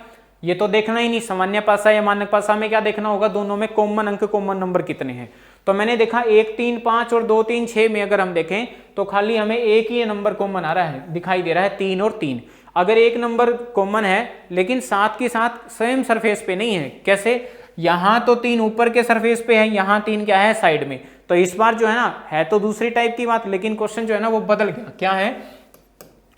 ये तो देखना ही नहीं, सामान्य पासा या मानक पासा में क्या देखना होगा, दोनों में कॉमन अंक कॉमन नंबर कितने हैं। तो मैंने देखा 1 3 5 और 2 3 6 में अगर हम देखें तो खाली हमें एक ही नंबर कॉमन आ रहा है, दिखाई दे रहा है 3 और 3। अगर एक नंबर कॉमन है लेकिन साथ के साथ सेम सरफेस पे नहीं है, कैसे? यहां तो 3 ऊपर के सरफेस पे है, यहां 3 क्या है साइड में। तो इस बार जो है ना, है तो दूसरी टाइप की बात, लेकिन क्वेश्चन जो है ना वो बदल गया। क्या है?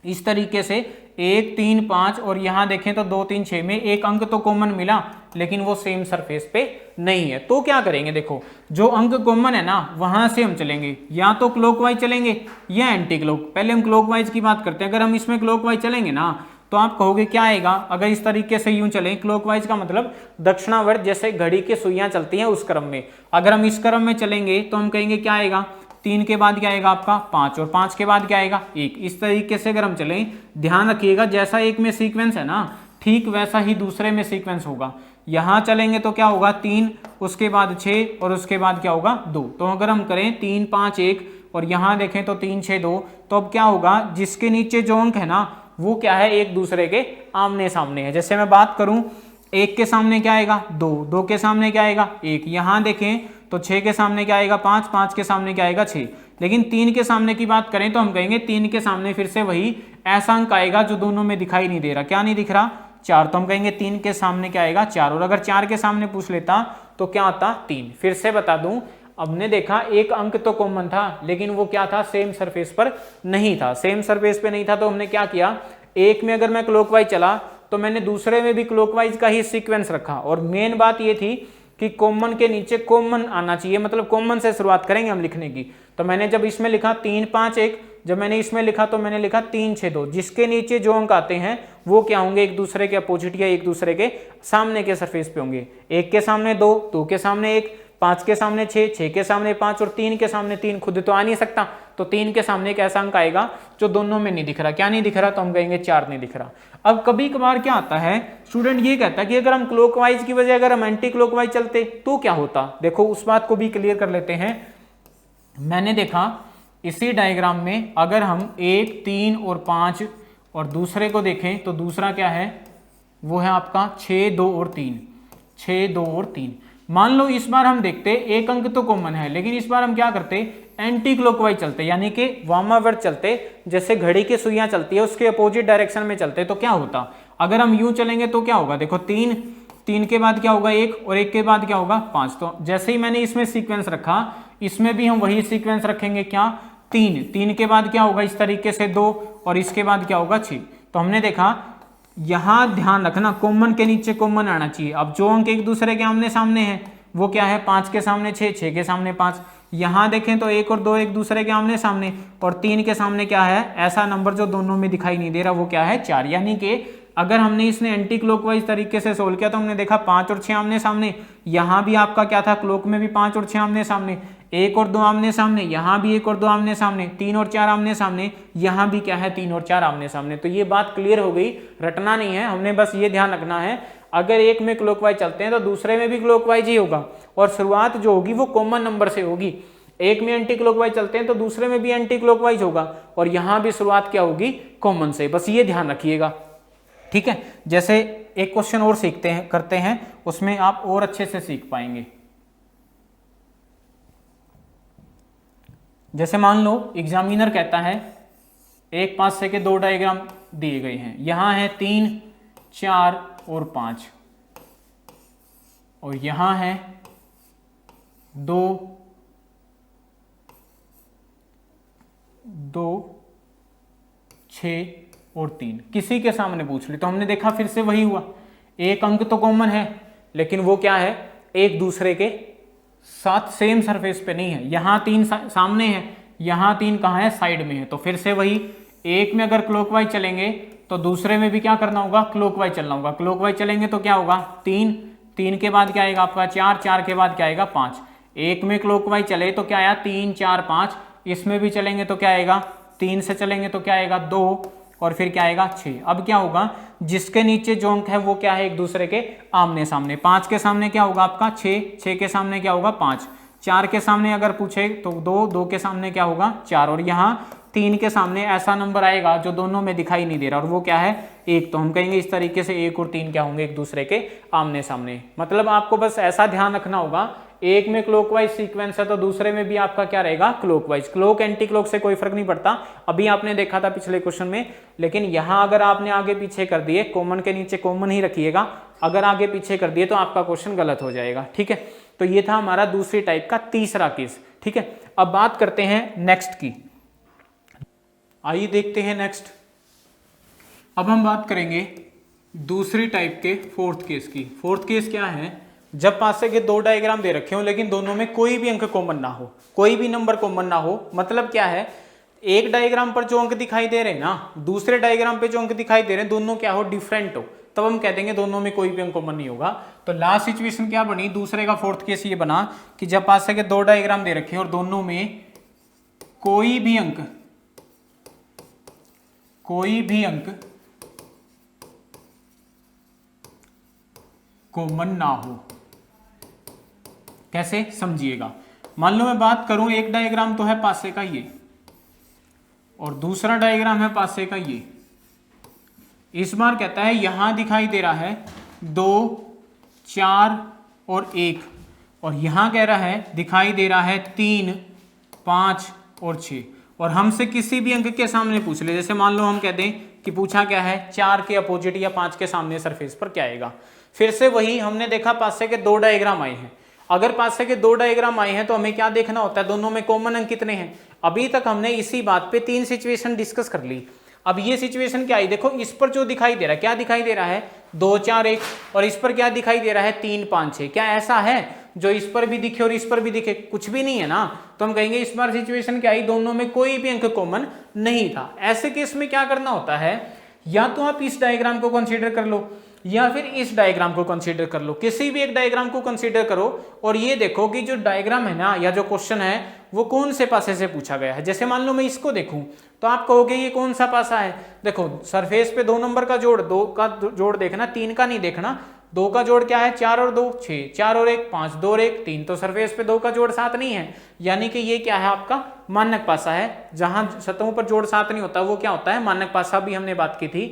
इस तरीके से 1 3 5 और यहां देखें तो 2 3 6 में एक अंक तो कॉमन मिला लेकिन वो सेम सरफेस पे नहीं है। तो क्या करेंगे? देखो, जो अंक कॉमन है ना वहां से हम चलेंगे, या तो क्लॉकवाइज चलेंगे या एंटी क्लॉक। पहले हम क्लॉकवाइज की बात करते हैं। अगर हम इसमें क्लॉकवाइज चलेंगे ना तो आप कहोगे क्या आएगा? अगर इस तरीके से यूं चलें, क्लॉकवाइज का मतलब दक्षिणावर्त, जैसे घड़ी की सुइयां चलती हैं उस क्रम में। अगर हम इस क्रम में चलेंगे तो हम कहेंगे क्या आएगा? 3 के बाद क्या आएगा आपका 5, और 5 के बाद क्या आएगा 1। इस तरीके से अगर हम चलें, ध्यान रखिएगा जैसा एक में सीक्वेंस है ना ठीक वैसा ही दूसरे में सीक्वेंस होगा। यहां चलेंगे तो क्या होगा 3, उसके बाद 6 और उसके बाद क्या होगा 2। तो अगर हम करें 3 5 1 और यहां देखें तो 3 6 2, तो अब क्या होगा? जिसके नीचे जो अंक है ना वो क्या है? एक दूसरे के आमने सामने है। जैसे मैं बात करूं, 1 के सामने क्या आएगा 2, 2 के सामने क्या आएगा 1, यहां देखें तो 6 के सामने क्या आएगा 5, 5 के सामने क्या आएगा 6। लेकिन 3 के सामने की बात करें तो हम कहेंगे 3 के सामने फिर से वही ऐसा अंक आएगा जो दोनों में दिखाई नहीं दे रहा। क्या नहीं दिख रहा? 4। तो हम कहेंगे 3 के सामने क्या आएगा 4, और अगर 4 के सामने पूछ लेता तो क्या आता 3। फिर से बता दूं, हमने देखा एक अंक तो कॉमन था लेकिन वो क्या था? सेम सरफेस पर नहीं था। सेम सरफेस पे नहीं था तो हमने क्या किया? एक में अगर मैं क्लॉकवाइज चला तो मैंने दूसरे में भी क्लॉकवाइज का ही सीक्वेंस रखा, और मेन बात ये थी कि कॉमन के नीचे कॉमन आना चाहिए, मतलब कॉमन से शुरुआत करेंगे हम लिखने की। तो मैंने जब इसमें लिखा 3 5 1, जब मैंने इसमें लिखा तो मैंने लिखा 3 6 2। जिसके नीचे जो अंक आते हैं वो क्या होंगे? एक दूसरे के अपोजिट या एक दूसरे के सामने के सरफेस पे होंगे। 1 के सामने 2, 2 के सामने 1, 5 के सामने 6, 6 के सामने 5 और 3 के सामने 3। खुद तो आ नहीं सकता, तो 3 के सामने एक ऐसा अंक आएगा जो दोनों में नहीं दिख रहा। क्या नहीं दिख रहा? तो हम कहेंगे 4 नहीं दिख रहा। अब कभी कभार क्या आता है, स्टूडेंट ये कहता है कि अगर हम क्लॉकवाइज की बजाय अगर हम एंटी क्लॉकवाइज चलते तो क्या होता? देखो उस बात को भी क्लियर कर लेते हैं। मैंने देखा इसी डायग्राम में अगर हम 1 3 और 5 और दूसरे को देखें तो दूसरा क्या है? वो है आपका 6 2 और 3, 6 2 और 3। मान लो इस बार हम देखते एक अंक तो कॉमन है, लेकिन इस बार हम क्या करते? एंटी क्लॉकवाइज चलते, यानी कि वामावर्त चलते, जैसे घड़ी की सुइयां चलती है उसके अपोजिट डायरेक्शन में चलते। तो क्या होता? अगर हम यूं चलेंगे तो क्या होगा? देखो 3, 3 के बाद क्या होगा 1, और 1 के बाद क्या होगा 5। तो जैसे ही मैंने इसमें सीक्वेंस रखा, इसमें भी हम वही सीक्वेंस रखेंगे। क्या? 3, 3 के बाद क्या होगा? इस तरीके से 2, और इसके बाद क्या होगा 6। तो हमने देखा यहां ध्यान रखना कॉमन के नीचे कॉमन आना चाहिए। अब जो अंक एक दूसरे के आमने सामने है वो क्या है? 5 के सामने 6, 6 के सामने 5। यहां देखें तो 1 और 2 एक दूसरे के आमने सामने, और 3 के सामने क्या है? ऐसा नंबर जो दोनों में दिखाई नहीं दे रहा, वो क्या है? 4। यानी कि अगर हमने इसने एंटी क्लॉकवाइज तरीके से सोल्व किया तो हमने देखा 5 और 6 आमने सामने। यहां भी आपका क्या था? क्लॉक में भी 5 और 6 आमने सामने, 1 और 2 आमने सामने, यहां भी 1 और 2 आमने सामने, 3 और 4 आमने सामने, यहां भी क्या है? 3 और 4 आमने सामने। तो ये बात क्लियर हो गई, रटना नहीं है, हमने बस ये ध्यान रखना है अगर एक में क्लॉकवाइज चलते हैं तो दूसरे में भी क्लॉकवाइज ही होगा, और शुरुआत जो होगी वो कॉमन नंबर से होगी। एक में एंटी क्लॉकवाइज चलते हैं तो दूसरे में भी एंटी क्लॉकवाइज होगा, और यहां भी शुरुआत क्या होगी? कॉमन से। बस ये ध्यान रखिएगा, ठीक है। जैसे एक क्वेश्चन और सीखते हैं, करते हैं, उसमें आप और अच्छे से सीख पाएंगे। जैसे मान लो एग्जामिनर कहता है एक पास से के 2 डायग्राम दिए गए हैं, यहां है 3 4 और 5, और यहां है 2 2 6 और 3। किसी के सामने पूछ ली तो हमने देखा फिर से वही हुआ, एक अंक तो कॉमन है लेकिन वो क्या है? एक दूसरे के साथ सेम सरफेस पे नहीं है। यहां 3 सामने है, यहां 3 कहां है? साइड में है। तो फिर से वही, एक में अगर क्लॉकवाइज चलेंगे तो दूसरे में भी क्या करना होगा? क्लॉकवाइज चलना होगा। क्लॉकवाइज चलेंगे तो क्या होगा? 3, 3 के बाद क्या आएगा आपका 4, 4 के बाद क्या आएगा 5। एक में क्लॉकवाइज चले तो क्या आया? 3 4 5। इसमें भी चलेंगे तो क्या आएगा? 3 से चलेंगे तो क्या आएगा? 2, और फिर क्या आएगा? 6। अब क्या होगा? जिसके नीचे जो अंक है वो क्या है? एक दूसरे के आमने सामने। 5 के सामने क्या होगा आपका? 6, 6 के सामने क्या होगा? 5, 4 के सामने अगर पूछे तो 2, 2 के सामने क्या होगा? 4, और यहाँ 3 के सामने ऐसा नंबर आएगा जो दोनों में दिखाई नहीं दे रहा, और वो क्या है? 1। तो हम कहेंगे इस तरीके से 1 और 3 क्या होंगे? एक दूसरे के आमने सामने। मतलब आपको बस ऐसा ध्यान रखना होगा, एक में क्लॉकवाइज सीक्वेंस है तो दूसरे में भी आपका क्या रहेगा, क्लॉकवाइज। क्लॉक एंटी क्लॉक से कोई फर्क नहीं पड़ता, अभी आपने देखा था पिछले क्वेश्चन में। लेकिन यहां अगर आपने आगे पीछे कर दिए, कॉमन के नीचे कॉमन ही रखिएगा, अगर आगे पीछे कर दिए तो आपका क्वेश्चन गलत हो जाएगा। ठीक है, तो ये था हमारा दूसरी टाइप का तीसरा केस। ठीक है, अब बात करते हैं नेक्स्ट की। आइए देखते हैं नेक्स्ट। अब हम बात करेंगे दूसरी टाइप के फोर्थ केस की। फोर्थ केस क्या है, जब पासे के दो डायग्राम दे रखे हो लेकिन दोनों में कोई भी अंक कॉमन ना हो, कोई भी नंबर कॉमन ना हो। मतलब क्या है, एक डायग्राम पर जो अंक दिखाई दे रहे हैं ना, दूसरे डायग्राम पे जो अंक दिखाई दे रहे हैं, दोनों क्या हो, डिफरेंट हो, तब हम कह देंगे दोनों में कोई भी अंक कॉमन नहीं होगा। तो लास्ट सिचुएशन क्या बनी, दूसरे का फोर्थ केस ये बना कि जब पासे के दो डायग्राम दे रखे हैं और दोनों में कोई भी अंक कॉमन ना हो। कैसे, समझिएगा। मान लो मैं बात करूं, एक डायग्राम तो है पासे का ये और दूसरा डायग्राम है पासे का ये। इस बार कहता है यहां दिखाई दे रहा है 2, 4 और 1, और यहां कह रहा है दिखाई दे रहा है 3, 5 और 6। और हमसे किसी भी अंक के सामने पूछ ले, जैसे मान लो हम कह दें कि पूछा क्या है, 4 के अपोजिट या 5 के सामने सरफेस पर क्या आएगा। फिर से वही हमने देखा, पासे के दो डायग्राम आए हैं। अगर पासे के दो डायग्राम आए हैं तो हमें क्या देखना होता है, दोनों में कॉमन अंक कितने हैं। अभी तक हमने इसी बात पे 3 सिचुएशन डिस्कस कर ली। अब ये सिचुएशन क्या आई, देखो इस पर जो दिखाई दे रहा है, क्या दिखाई दे रहा है, 2, 4, 1, और इस पर क्या दिखाई दे रहा है, 3, 5, 6। क्या ऐसा है जो इस पर भी दिखे और इस पर भी दिखे? कुछ भी नहीं है ना। तो हम कहेंगे इस बार सिचुएशन क्या आई, दोनों में कोई भी अंक कॉमन नहीं था। ऐसे केस में क्या करना होता है, या तो आप इस डायग्राम को कंसीडर कर लो या फिर इस डायग्राम को कंसीडर कर लो, किसी भी एक डायग्राम को कंसीडर करो और ये देखो कि जो डायग्राम है ना, या जो क्वेश्चन है वो कौन से पासे से पूछा गया है। जैसे मान लो मैं इसको देखूं तो आप कहोगे ये कौन सा पासा है। देखो सरफेस पे 2 नंबर का जोड़, 2 का जोड़ देखना, 3 का नहीं देखना। 2 का जोड़ क्या है, 4 और 2 6, 4 और 1 5, 2 और 1 3। तो सरफेस पे 2 का जोड़ 7 नहीं है, यानी कि ये क्या है, आपका मानक पासा है। जहां सतहों पर जोड़ 7 नहीं होता वो क्या होता है, मानक पासा। भी हमने बात की थी।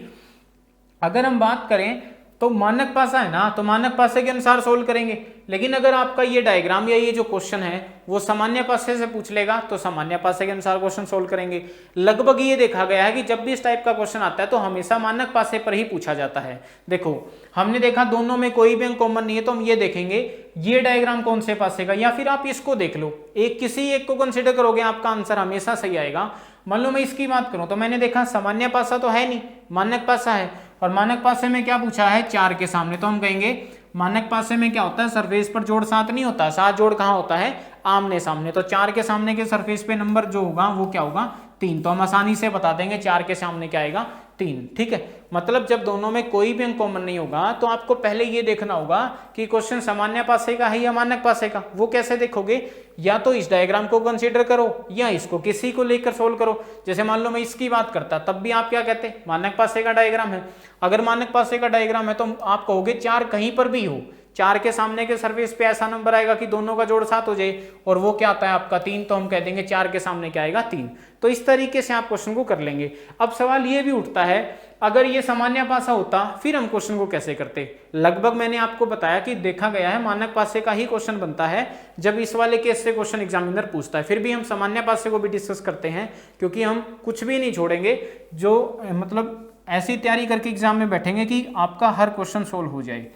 अगर हम बात करें तो मानक पासा है ना, तो मानक पासे के अनुसार सोल्व करेंगे। लेकिन अगर आपका ये डायग्राम या ये जो क्वेश्चन है वो सामान्य पासे से पूछ लेगा तो सामान्य पासे के अनुसार क्वेश्चन सोल्व करेंगे। लगभग ये देखा गया है कि जब भी इस टाइप का क्वेश्चन आता है तो हमेशा मानक पासे पर ही पूछा जाता है। देखो हमने देखा दोनों में कोई भी अंक कॉमन नहीं है, तो हम ये देखेंगे ये डायग्राम कौन से पासे का, या फिर आप इसको देख लो, किसी एक को कंसिडर करोगे, आपका आंसर हमेशा सही आएगा। मान लो मैं इसकी बात करूं तो मैंने देखा सामान्य पासा तो है नहीं, मानक पासा है। और मानक पासे में क्या पूछा है, 4 के सामने। तो हम कहेंगे मानक पासे में क्या होता है, सरफेस पर जोड़ 7 नहीं होता, 7 जोड़ कहाँ होता है, आमने सामने। तो 4 के सामने के सरफेस पे नंबर जो होगा वो क्या होगा, 3। तो हम आसानी से बता देंगे 4 के सामने क्या आएगा, 3। ठीक है, मतलब जब दोनों में कोई भी अंक कॉमन नहीं होगा तो आपको पहले ये देखना होगा कि क्वेश्चन सामान्य पासे का है या मानक पासे का। वो कैसे देखोगे, या तो इस डायग्राम को कंसीडर करो या इसको, किसी को लेकर सोल्व करो। जैसे मान लो मैं इसकी बात करता तब भी आप क्या कहते, मानक पासे का डायग्राम है। अगर मानक पासे का डायग्राम है तो आप कहोगे 4 कहीं पर भी हो, 4 के सामने के सरफेस पे ऐसा नंबर आएगा कि दोनों का जोड़ 7 हो जाए, और वो क्या आता है आपका 3। तो हम कह देंगे 4 के सामने क्या आएगा, 3। तो इस तरीके से आप क्वेश्चन को कर लेंगे। अब सवाल ये भी उठता है, अगर ये सामान्य पासा होता फिर हम क्वेश्चन को कैसे करते। लगभग मैंने आपको बताया कि देखा गया है मानक पासे का ही क्वेश्चन बनता है जब इस वाले केस से क्वेश्चन एग्जामिनर पूछता है। फिर भी हम सामान्य पासे को भी डिस्कस करते हैं, क्योंकि हम कुछ भी नहीं छोड़ेंगे, जो मतलब ऐसी तैयारी करके एग्जाम में बैठेंगे कि आपका हर क्वेश्चन सोल्व हो जाए।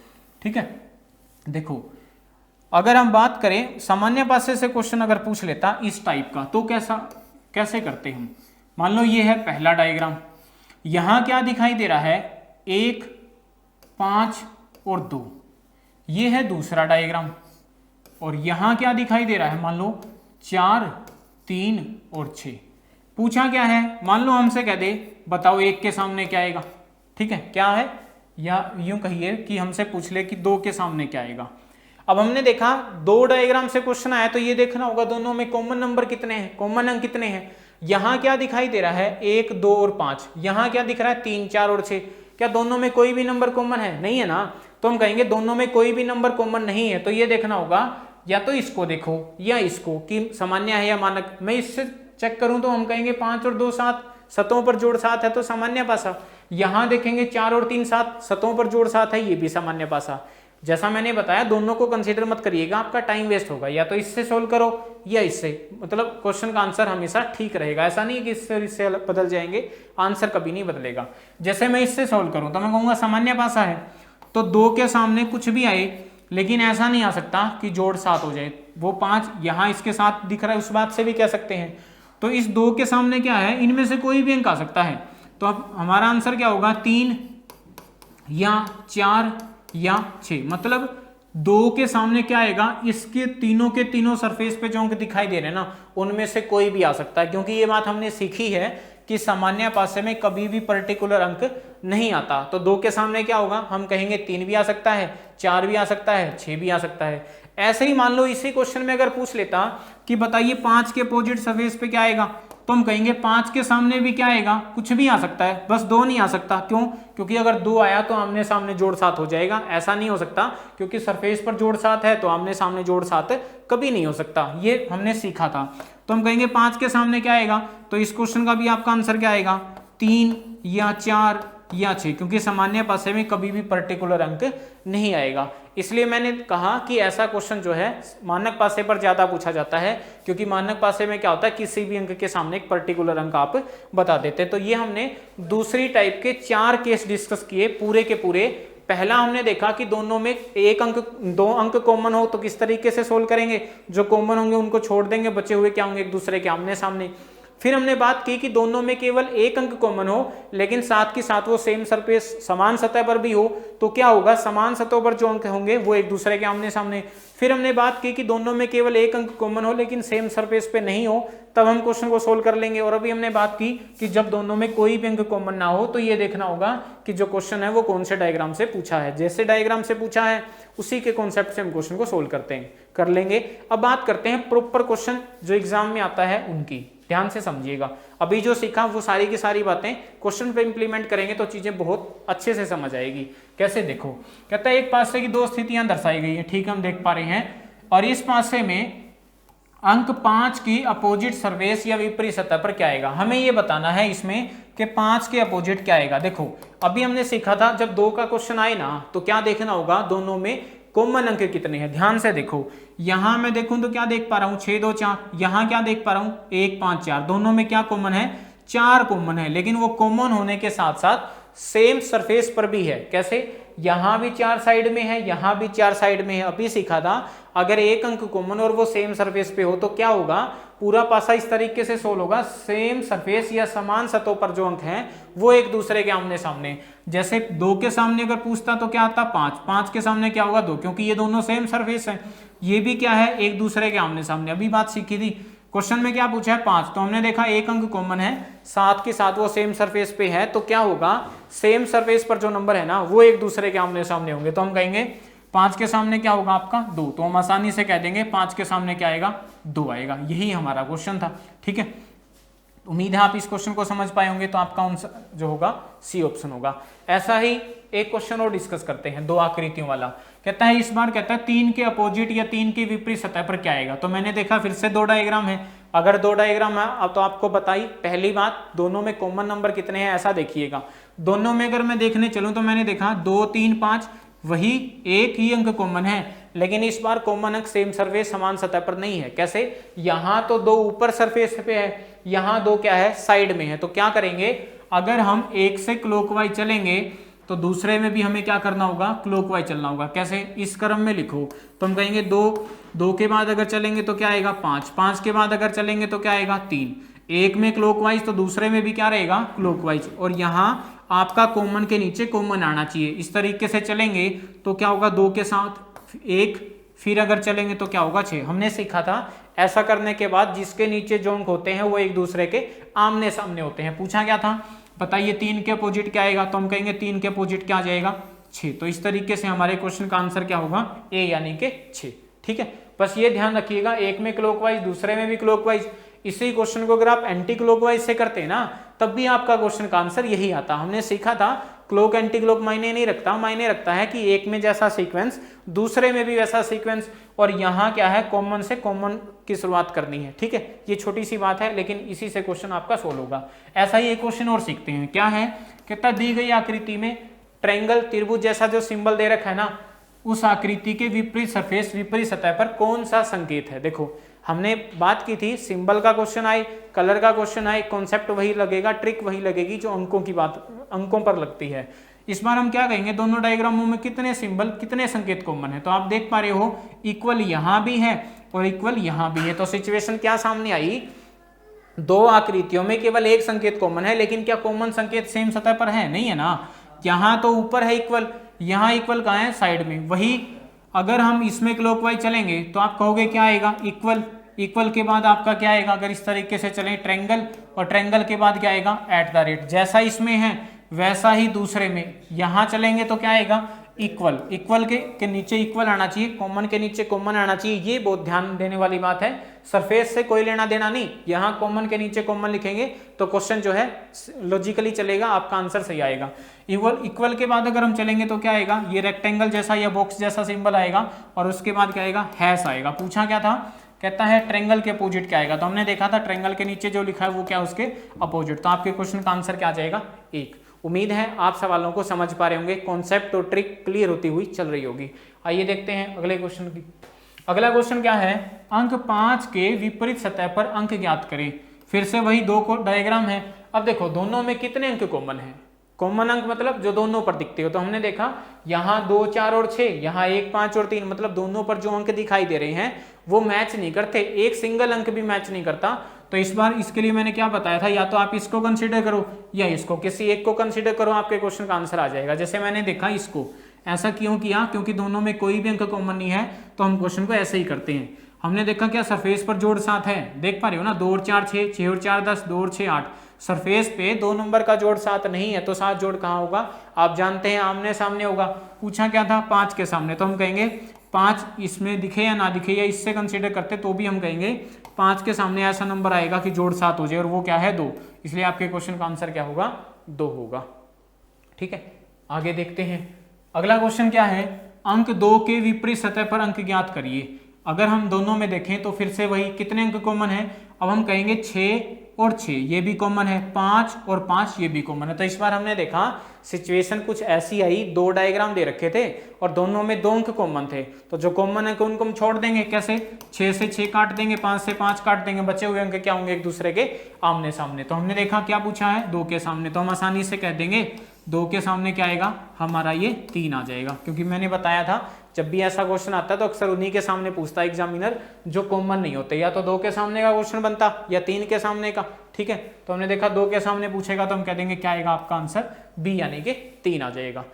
ठीक है, देखो अगर हम बात करें सामान्य पासे से क्वेश्चन अगर पूछ लेता इस टाइप का, तो कैसे करते हम। मान लो ये है पहला डायग्राम, यहां क्या दिखाई दे रहा है, 1, 5 और 2। ये है दूसरा डायग्राम, और यहां क्या दिखाई दे रहा है, मान लो 4, 3 और 6। पूछा क्या है, मान लो हमसे कह दे बताओ 1 के सामने क्या आएगा। ठीक है, क्या है, या यूं कहिए कि हमसे पूछ ले कि 2 के सामने क्या आएगा। अब हमने देखा 2 डायग्राम से क्वेश्चन आया तो ये देखना होगा दोनों में कॉमन नंबर कितने हैं, कॉमन अंक कितने हैं। यहां क्या दिखाई दे रहा है, 1, 2 और 5। यहां क्या दिख रहा है, 3, 4 और 6। क्या दोनों में कोई भी नंबर कॉमन है, नहीं है ना। तो हम कहेंगे दोनों में कोई भी नंबर कॉमन नहीं है, तो ये देखना होगा या तो इसको देखो या इसको कि सामान्य है या मानक। मैं इससे चेक करूं तो हम कहेंगे 5 और 2 7, सतहों पर जोड़ 7 है तो सामान्य पासा। यहां देखेंगे 4 और 3 7, सतहों पर जोड़ 7 है, ये भी सामान्य पासा। जैसा मैंने बताया दोनों को कंसीडर मत करिएगा, आपका टाइम वेस्ट होगा, या तो इससे सोल्व करो या इससे, मतलब क्वेश्चन का आंसर हमेशा ठीक रहेगा। ऐसा नहीं है कि इससे बदल जाएंगे, आंसर कभी नहीं बदलेगा। जैसे मैं इससे सोल्व करूं तो मैं कहूंगा सामान्य पासा है, तो 2 के सामने कुछ भी आए, लेकिन ऐसा नहीं आ सकता कि जोड़ 7 हो जाए। वो 5 यहाँ इसके साथ दिख रहा है, उस बात से भी कह सकते हैं। तो इस 2 के सामने क्या है, इनमें से कोई भी अंक आ सकता है। तो अब हमारा आंसर क्या होगा, 3 या 4 या 6। मतलब 2 के सामने क्या आएगा, इसके तीनों के तीनों सरफेस पे जो अंक दिखाई दे रहे हैं ना, उनमें से कोई भी आ सकता है, क्योंकि ये बात हमने सीखी है कि सामान्य पासे में कभी भी पर्टिकुलर अंक नहीं आता। तो 2 के सामने क्या होगा, हम कहेंगे 3 भी आ सकता है, 4 भी आ सकता है, 6 भी आ सकता है। ऐसे ही मान लो इसी क्वेश्चन में अगर पूछ लेता कि बताइए 5 के अपोजिट सरफेस पे क्या आएगा, तो हम कहेंगे 5 के सामने भी क्या आएगा, कुछ भी आ सकता है, बस 2 नहीं आ सकता। क्यों? क्योंकि अगर 2 आया तो आमने सामने जोड़ 7 हो जाएगा। ऐसा नहीं हो सकता, क्योंकि सरफेस पर जोड़ 7 है तो आमने सामने जोड़ 7 कभी नहीं हो सकता। ये हमने सीखा था। तो हम कहेंगे 5 के सामने क्या आएगा, तो इस क्वेश्चन का भी आपका आंसर क्या आएगा, 3 या 4 या 6, क्योंकि सामान्य पासे में कभी भी पर्टिकुलर अंक नहीं आएगा। इसलिए मैंने कहा कि ऐसा क्वेश्चन जो है मानक पासे पर ज्यादा पूछा जाता है, क्योंकि मानक पासे में क्या होता है, किसी भी अंक के सामने एक पर्टिकुलर अंक आप बता देते। तो ये हमने दूसरी टाइप के 4 केस डिस्कस किए पूरे के पूरे। पहला हमने देखा कि दोनों में एक अंक 2 अंक कॉमन हो तो किस तरीके से सोल्व करेंगे, जो कॉमन होंगे उनको छोड़ देंगे, बचे हुए क्या होंगे, एक दूसरे के आमने सामने। फिर हमने बात की कि दोनों में केवल एक अंक कॉमन हो, लेकिन साथ के साथ वो सेम सरफेस समान सतह पर भी हो, तो क्या होगा, समान सतहों पर जो अंक होंगे वो एक दूसरे के आमने सामने। फिर हमने बात की कि दोनों में केवल एक अंक कॉमन हो लेकिन सेम सरफेस पे नहीं हो, तब हम क्वेश्चन को सोल्व कर लेंगे। और अभी हमने बात की कि जब दोनों में कोई भी अंक कॉमन ना हो, तो ये देखना होगा कि जो क्वेश्चन है वो कौन से डायग्राम से पूछा है। जैसे डायग्राम से पूछा है उसी के कॉन्सेप्ट से हम क्वेश्चन को सोल्व कर लेंगे। अब बात करते हैं प्रॉपर क्वेश्चन जो एग्जाम में आता है उनकी। ध्यान से समझिएगा, अभी जो सीखा वो सारी की सारी बातें क्वेश्चन पे इंप्लीमेंट करेंगे तो चीजें बहुत अच्छे से समझ आएगी। कैसे, देखो, कहता है एक पासे की 2 स्थितियां दर्शाई गई है, ठीक हम देख पा रहे हैं, और इस पासे में अंक 5 की अपोजिट सरफेस या विपरीत सतह पर क्या आएगा। हमें ये बताना है इसमें कि 5 के अपोजिट क्या आएगा। देखो अभी हमने सीखा था जब 2 का क्वेश्चन आए ना, तो क्या देखना होगा, दोनों में कॉमन अंक कितने हैं। ध्यान से देखो, यहां मैं देखूं तो क्या देख पा रहा हूं, 6 2 4। यहां क्या देख पा रहा हूं, 1 5 4। दोनों में क्या कॉमन है, 4 कॉमन है, लेकिन वो कॉमन होने के साथ साथ सेम सरफेस पर भी है। कैसे, यहां भी 4 साइड में है, यहां भी 4 साइड में है। अभी सीखा था अगर एक अंक कॉमन और वो सेम सरफेस पे हो तो क्या होगा, पूरा पासा इस तरीके से सोल्व होगा, सेम सरफेस या समान सतहों पर जो अंक हैं वो एक दूसरे के आमने सामने। जैसे 2 के सामने अगर पूछता तो क्या आता, 5। 5 के सामने क्या होगा, 2, क्योंकि ये दोनों सेम सरफेस है। ये भी क्या है, एक दूसरे के आमने सामने। अभी बात सीखी थी, क्वेश्चन में क्या पूछा है, 5, तो हमने देखा एक अंक कॉमन है, साथ के साथ वो सेम सरफेस पे है, तो क्या होगा, सेम सरफेस पर जो नंबर है ना वो एक दूसरे के आमने सामने होंगे। तो हम कहेंगे 5 के सामने क्या होगा आपका, 2। तो हम आसानी से कह देंगे 5 के सामने क्या आएगा, 2 आएगा। यही हमारा क्वेश्चन था। ठीक है, उम्मीद है आप इस क्वेश्चन को समझ पाए होंगे। तो आपका जो होगा सी ऑप्शन होगा। ऐसा ही एक क्वेश्चन और डिस्कस करते हैं, 2 आकृतियों वाला। कहता है इस बार कहता है 3 के अपोजिट या 3 के विपरीत सतह पर क्या आएगा। तो मैंने देखा फिर से 2 डायग्राम है। अगर 2 डायग्राम है अब तो आपको बताई, पहली बात दोनों में कॉमन नंबर कितने हैं, ऐसा देखिएगा। दोनों में अगर मैं देखने चलूं तो मैंने देखा 2 3 5, वही एक ही अंक कॉमन है, लेकिन इस बार कॉमन अंक सेम सरफेस समान सतह पर नहीं है। कैसे, यहां तो 2 ऊपर सरफेस पे है, यहां 2 क्या है, साइड में है। तो क्या करेंगे, अगर हम एक से क्लॉकवाइज चलेंगे तो दूसरे में भी हमें क्या करना होगा, क्लॉकवाइज चलना होगा। कैसे, इस क्रम में लिखो तो हम कहेंगे 2 के बाद अगर चलेंगे तो क्या आएगा, 5। 5 के बाद अगर चलेंगे तो क्या आएगा, 3। एक में क्लॉकवाइज तो दूसरे में भी क्या रहेगा, क्लॉकवाइज। और यहाँ आपका कॉमन के नीचे कॉमन आना चाहिए। इस तरीके से चलेंगे तो क्या होगा, 2 के साथ 1, फिर अगर चलेंगे तो क्या होगा, 6। हमने सीखा था ऐसा करने के बाद जिसके नीचे जो अंक होते हैं वो एक दूसरे के आमने सामने होते हैं। पूछा क्या था, बताइए 3 के अपोजिट क्या आएगा। तो हम कहेंगे 3 के अपोजिट क्या आ जाएगा, 6। तो इस तरीके से हमारे क्वेश्चन का आंसर क्या होगा, ए यानी कि 6। ठीक है, बस ये ध्यान रखिएगा, एक में क्लॉकवाइज दूसरे में भी क्लॉकवाइज। इसी क्वेश्चन को अगर आप एंटी क्लॉकवाइज से करते हैं ना, तब भी आपका क्वेश्चन का आंसर यही आता। हमने सीखा था क्लॉक एंटी क्लॉक मायने नहीं रखता, मायने रखता है कि एक में जैसा सीक्वेंस दूसरे में भी वैसा सीक्वेंस, और यहाँ क्या है, कॉमन से कॉमन की शुरुआत करनी है। ठीक है, ये छोटी सी बात है लेकिन इसी से क्वेश्चन आपका सोल्व होगा। ऐसा ही एक क्वेश्चन और सीखते हैं। क्या है, कहता दी गई आकृति में ट्रायंगल त्रिभुज जैसा जो सिंबल दे रखा है ना, उस आकृति के विपरीत सरफेस, विपरीत सतह पर कौन सा संकेत है। देखो हमने बात की थी, सिंबल का क्वेश्चन आए, कलर का क्वेश्चन आए, कॉन्सेप्ट वही लगेगा, ट्रिक वही लगेगी जो अंकों की बात, अंकों पर लगती है। इस बार हम क्या कहेंगे, दोनों डायग्रामों में कितने सिंबल, कितने संकेत कॉमन है। तो आप देख पा रहे हो इक्वल यहां भी है और इक्वल यहां भी है। तो सिचुएशन क्या सामने आई, दो आकृतियों में केवल एक संकेत कॉमन है, लेकिन क्या कॉमन संकेत सेम सतह पर है, नहीं है ना। यहां तो ऊपर है इक्वल, यहां इक्वल कहां है, साइड में। वही अगर हम इसमें क्लॉकवाइज चलेंगे तो आप कहोगे क्या आएगा, इक्वल, इक्वल के बाद आपका क्या आएगा, अगर इस तरीके से चलें ट्रायंगल, और ट्रायंगल के बाद क्या आएगा, एट द रेट। जैसा इसमें है वैसा ही दूसरे में, यहां चलेंगे तो क्या आएगा, इक्वल, इक्वल के नीचे इक्वल आना चाहिए, कॉमन के नीचे कॉमन आना चाहिए। ये बहुत ध्यान देने वाली बात है, सरफेस से कोई लेना देना नहीं, यहां कॉमन के नीचे कॉमन लिखेंगे तो क्वेश्चन जो है लॉजिकली चलेगा, आपका आंसर सही आएगा। इक्वल के बाद अगर हम चलेंगे तो क्या आएगा, ये रेक्टेंगल जैसा या बॉक्स जैसा सिंबल आएगा, और उसके बाद क्या आएगा, हैश आएगा। पूछा क्या था, कहता है ट्रायंगल के अपोजिट क्या आएगा। तो हमने देखा था ट्रायंगल के नीचे जो लिखा है वो क्या, उसके अपोजिट। तो आपके क्वेश्चन का आंसर क्या आ जाएगा, 1। उम्मीद है आप सवालों को समझ पा रहे होंगे, कॉन्सेप्ट और ट्रिक क्लियर होती हुई चल रही होगी। आइए देखते हैं अगले क्वेश्चन की। अगला क्वेश्चन क्या है, अंक 5 के विपरीत सतह पर अंक ज्ञात करें। फिर से वही दो डायग्राम है। अब देखो दोनों में कितने अंक कॉमन है, कॉमन अंक मतलब जो दोनों पर दिखते हो। तो हमने देखा यहाँ 2, 4 और 6, यहाँ 1, 5 और 3, मतलब दोनों पर जो अंक दिखाई दे रहे हैं वो मैच नहीं करते, एक सिंगल अंक भी मैच नहीं करता। तो इस बार इसके लिए मैंने क्या बताया था, या तो आप इसको कंसीडर करो या इसको, किसी एक को कंसीडर करो, आपके क्वेश्चन का आंसर आ जाएगा। जैसे मैंने देखा इसको, ऐसा क्यों किया, क्योंकि दोनों में कोई भी अंक कॉमन नहीं है, तो हम क्वेश्चन को ऐसे ही करते हैं। हमने देखा क्या सरफेस पर जोड़ 7 है, देख पा रहे हो ना, 2 और 4 6, 6 और 4 10, 2 और 6 8। सरफेस पे 2 नंबर का जोड़ 7 नहीं है, तो 7 जोड़ कहाँ होगा, आप जानते हैं आमने सामने होगा। पूछा क्या था, 5 के सामने। तो हम कहेंगे 5 इसमें दिखे या ना दिखे, या इससे कंसीडर करते तो भी हम कहेंगे 5 के सामने ऐसा नंबर आएगा कि जोड़ 7 हो जाए, और वो क्या है, 2। इसलिए आपके क्वेश्चन का आंसर क्या होगा, 2 होगा। ठीक है, आगे देखते हैं। अगला क्वेश्चन क्या है, अंक 2 के विपरीत सतह पर अंक ज्ञात करिए। अगर हम दोनों में देखें तो फिर से वही, कितने अंक कॉमन है, अब हम कहेंगे 6 और 6, ये भी कॉमन है, 5 और 5 ये भी कॉमन है। तो इस बार हमने देखा सिचुएशन कुछ ऐसी आई, 2 डायग्राम दे रखे थे और दोनों में 2 अंक कॉमन थे। तो जो कॉमन है उनको हम छोड़ देंगे, कैसे, 6 से 6 काट देंगे, 5 से 5 काट देंगे, बचे हुए अंक क्या होंगे, एक दूसरे के आमने सामने। तो हमने देखा क्या पूछा है, 2 के सामने, तो हम आसानी से कह देंगे 2 के सामने क्या आएगा, हमारा ये 3 आ जाएगा। क्योंकि मैंने बताया था जब भी ऐसा क्वेश्चन आता है तो अक्सर उन्हीं के सामने पूछता है एग्जामिनर जो कॉमन नहीं होते, या तो 2 के सामने का क्वेश्चन बनता या 3 के सामने का। ठीक है, तो हमने देखा 2 के सामने पूछेगा तो हम कह देंगे क्या आएगा आपका आंसर, बी यानी कि 3 आ जाएगा।